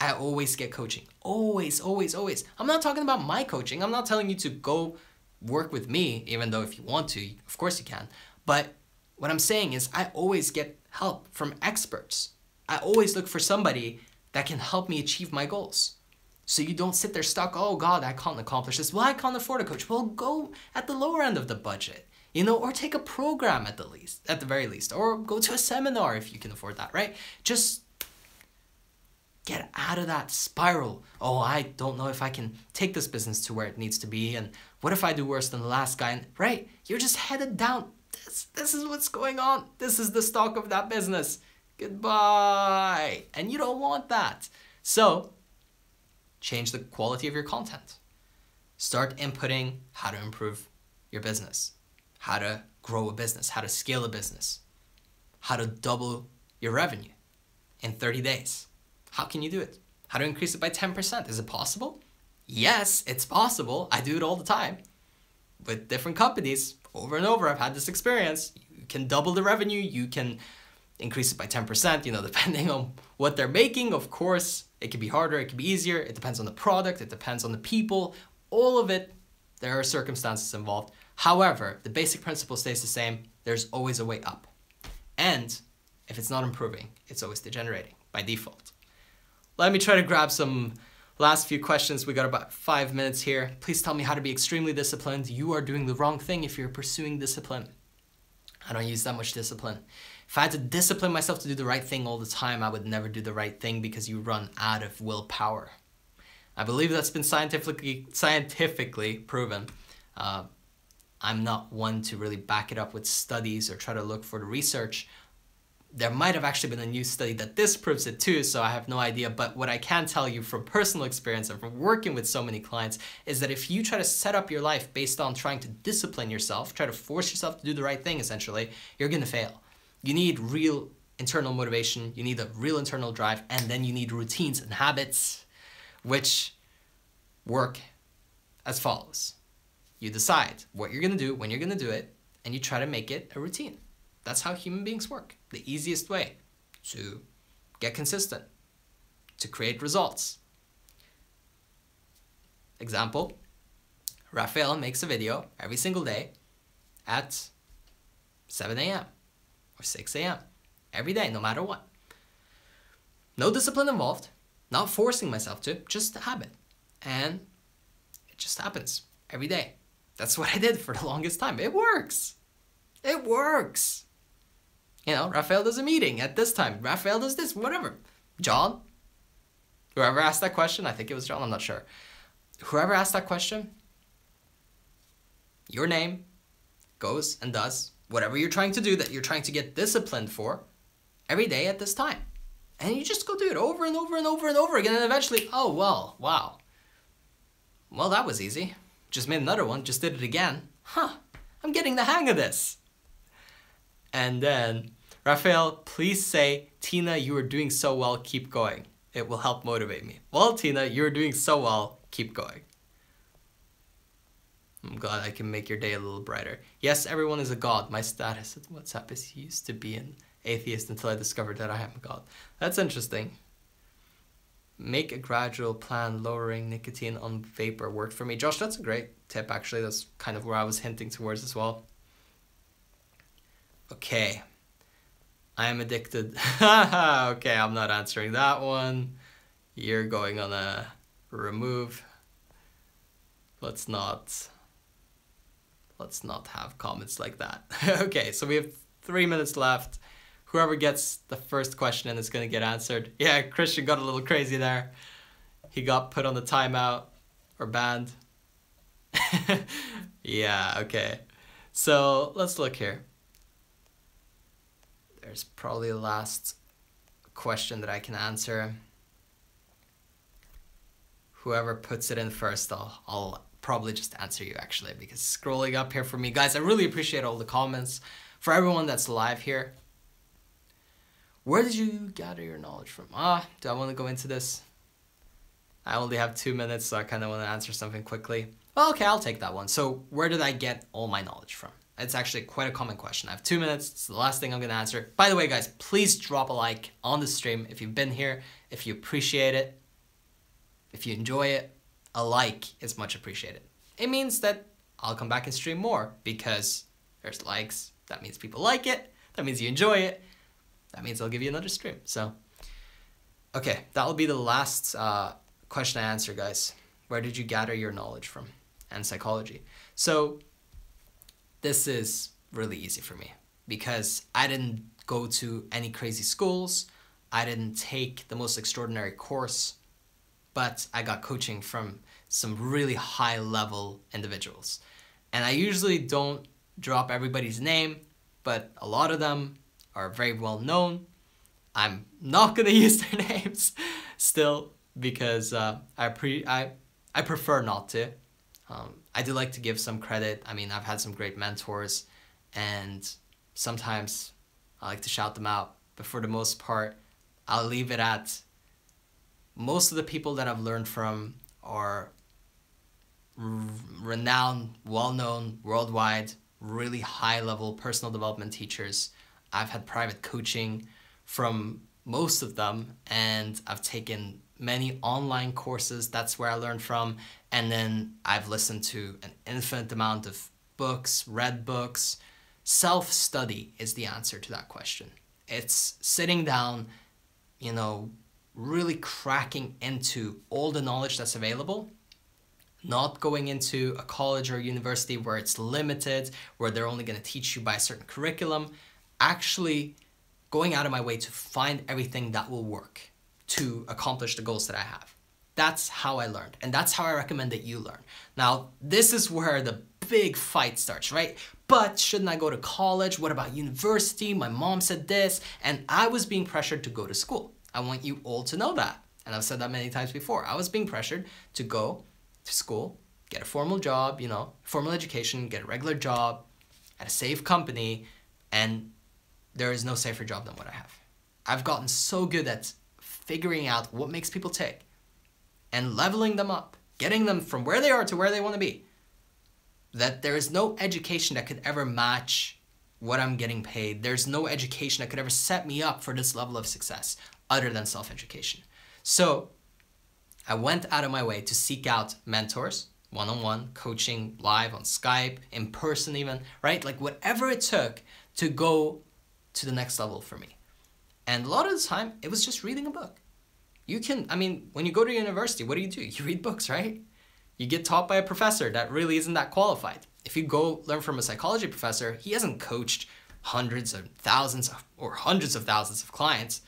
A: I always get coaching. Always, always, always. I'm not talking about my coaching. I'm not telling you to go work with me, even though if you want to, of course you can. But what I'm saying is I always get help from experts. I always look for somebody that can help me achieve my goals. So you don't sit there stuck, oh God, I can't accomplish this. Well, I can't afford a coach. Well, go at the lower end of the budget, you know, or take a program at the very least, or go to a seminar if you can afford that, right? Just get out of that spiral. Oh, I don't know if I can take this business to where it needs to be, and what if I do worse than the last guy? And right, you're just headed down. This is what's going on. This is the stock of that business. Goodbye. And you don't want that. So change the quality of your content. Start inputting how to improve your business, how to grow a business, how to scale a business, how to double your revenue in 30 days. How can you do it? How to increase it by 10%? Is it possible? Yes, it's possible. I do it all the time with different companies over and over. I've had this experience. You can double the revenue. You can increase it by 10%, you know, depending on what they're making. Of course, it can be harder. It can be easier. It depends on the product. It depends on the people. All of it, there are circumstances involved. However, the basic principle stays the same. There's always a way up. And if it's not improving, it's always degenerating by default. Let me try to grab some last few questions. We got about 5 minutes here. Please tell me how to be extremely disciplined. You are doing the wrong thing if you're pursuing discipline. I don't use that much discipline. If I had to discipline myself to do the right thing all the time, I would never do the right thing because you run out of willpower. I believe that's been scientifically proven. I'm not one to really back it up with studies or try to look for the research. There might have actually been a new study that disproves it too, so I have no idea. But what I can tell you from personal experience and from working with so many clients is that if you try to set up your life based on trying to discipline yourself, try to force yourself to do the right thing, essentially, you're going to fail. You need real internal motivation, you need a real internal drive, and then you need routines and habits, which work as follows. You decide what you're going to do, when you're going to do it, and you try to make it a routine. That's how human beings work. The easiest way to get consistent, to create results. Example, Raphael makes a video every single day at 7 a.m. or 6 a.m. every day, no matter what. No discipline involved, not forcing myself to, just a habit. And it just happens every day. That's what I did for the longest time. It works. It works. You know, Raphael does a meeting at this time. Raphael does this, whatever. John, whoever asked that question, I think it was John, I'm not sure. Whoever asked that question, your name goes and does whatever you're trying to do that you're trying to get disciplined for every day at this time. And you just go do it over and over and over and over again. And eventually, oh, well, wow. Well, that was easy. Just made another one, just did it again. Huh, I'm getting the hang of this. And then, Raphael, please say, Tina, you are doing so well, keep going. It will help motivate me. Well, Tina, you're doing so well, keep going. I'm glad I can make your day a little brighter. Yes, everyone is a god. My status at WhatsApp is used to be an atheist until I discovered that I am a god. That's interesting. Make a gradual plan lowering nicotine on vapor worked for me. Josh, that's a great tip, actually. That's kind of where I was hinting towards as well. Okay. I am addicted. Okay, I'm not answering that one. You're going on a remove. Let's not have comments like that. Okay, so we have 3 minutes left. Whoever gets the first question is going to get answered. Yeah, Christian got a little crazy there. He got put on the timeout or banned. Yeah, okay. So let's look here. There's probably the last question that I can answer. Whoever puts it in first, I'll probably just answer you actually, because scrolling up here for me. Guys, I really appreciate all the comments. For everyone that's live here, where did you gather your knowledge from? Do I want to go into this? I only have 2 minutes, so I kind of want to answer something quickly. Well, okay, I'll take that one. So where did I get all my knowledge from? It's actually quite a common question. I have 2 minutes. It's the last thing I'm going to answer. By the way, guys, please drop a like on the stream if you've been here, if you appreciate it, if you enjoy it. A like is much appreciated. It means that I'll come back and stream more because there's likes. That means people like it. That means you enjoy it. That means I'll give you another stream. So, okay, that will be the last question I answer, guys. Where did you gather your knowledge from? And psychology. So, this is really easy for me because I didn't go to any crazy schools. I didn't take the most extraordinary course, but I got coaching from some really high level individuals. And I usually don't drop everybody's name, but a lot of them are very well known. I'm not gonna use their names still because I prefer not to. I do like to give some credit. I mean, I've had some great mentors and sometimes I like to shout them out, but for the most part, I'll leave it at most of the people that I've learned from are renowned, well-known, worldwide, really high-level personal development teachers. I've had private coaching from most of them, and I've taken many online courses. That's where I learned from. And then I've listened to an infinite amount of books, read books. Self-study is the answer to that question. It's sitting down, you know, really cracking into all the knowledge that's available Not going into a college or university where it's limited, where they're only going to teach you by a certain curriculum. Actually going out of my way to find everything that will work to accomplish the goals that I have. That's how I learned, and that's how I recommend that you learn. Now, this is where the big fight starts, right? But shouldn't I go to college? What about university? My mom said this, and I was being pressured to go to school. I want you all to know that, and I've said that many times before. I was being pressured to go to school, get a formal job, formal education, get a regular job at a safe company, and there is no safer job than what I have. I've gotten so good at figuring out what makes people tick and leveling them up, getting them from where they are to where they want to be, that there is no education that could ever match what I'm getting paid. There's no education that could ever set me up for this level of success other than self-education. So I went out of my way to seek out mentors, one-on-one, coaching, live, on Skype, in person even, right? Like whatever it took to go to the next level for me. And a lot of the time, it was just reading a book. When you go to university, what do? You read books, right? You get taught by a professor that really isn't that qualified. If you go learn from a psychology professor, he hasn't coached hundreds of thousands or hundreds of thousands of clients.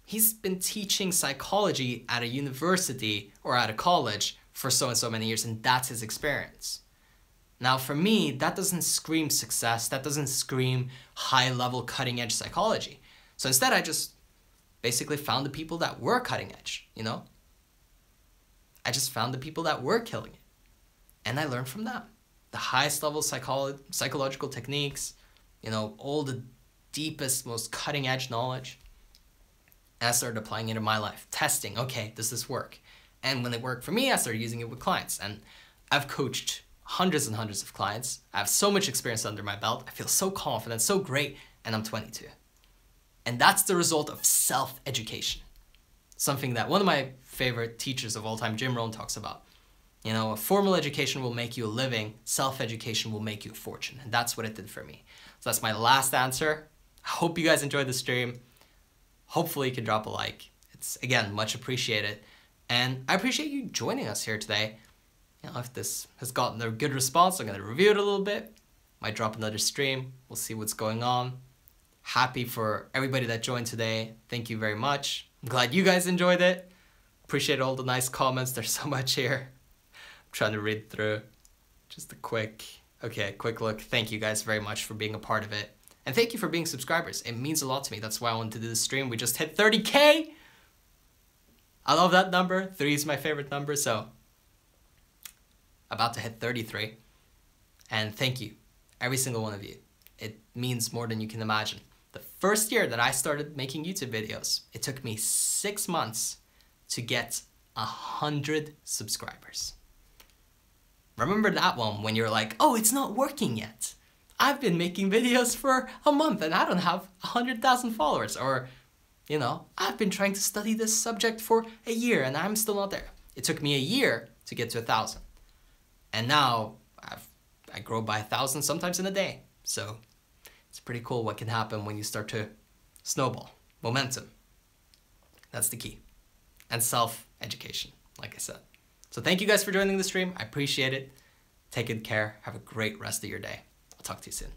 A: He's been teaching psychology at a university or at a college for so and so many years, and that's his experience. Now, for me, that doesn't scream success. That doesn't scream high-level, cutting-edge psychology. So instead, I just basically found the people that were cutting edge, I just found the people that were killing it. And I learned from them. The highest level psychological techniques, all the deepest, most cutting edge knowledge. And I started applying it in my life, testing, okay, does this work? And when it worked for me, I started using it with clients. And I've coached hundreds and hundreds of clients. I have so much experience under my belt. I feel so confident, so great, and I'm 22. And that's the result of self-education. Something that one of my favorite teachers of all time, Jim Rohn, talks about. A formal education will make you a living, self-education will make you a fortune. And that's what it did for me. So that's my last answer. I hope you guys enjoyed the stream. Hopefully you can drop a like. It's, again, much appreciated. And I appreciate you joining us here today. If this has gotten a good response, I'm going to review it a little bit. Might drop another stream. We'll see what's going on. Happy for everybody that joined today. Thank you very much. I'm glad you guys enjoyed it. Appreciate all the nice comments. There's so much here. I'm trying to read through. Just a quick look. Thank you guys very much for being a part of it. And thank you for being subscribers. It means a lot to me. That's why I wanted to do this stream. We just hit 30K. I love that number. 3 is my favorite number. So about to hit 33. And thank you, every single one of you. It means more than you can imagine. The first year that I started making YouTube videos, it took me 6 months to get 100 subscribers. Remember that one when you're like, oh, it's not working yet. I've been making videos for a month and I don't have 100,000 followers. Or, I've been trying to study this subject for a year and I'm still not there. It took me a year to get to 1,000. And now I grow by 1,000 sometimes in a day. So it's pretty cool what can happen when you start to snowball. Momentum. That's the key. And self-education, like I said. So thank you guys for joining the stream. I appreciate it. Take good care. Have a great rest of your day. I'll talk to you soon.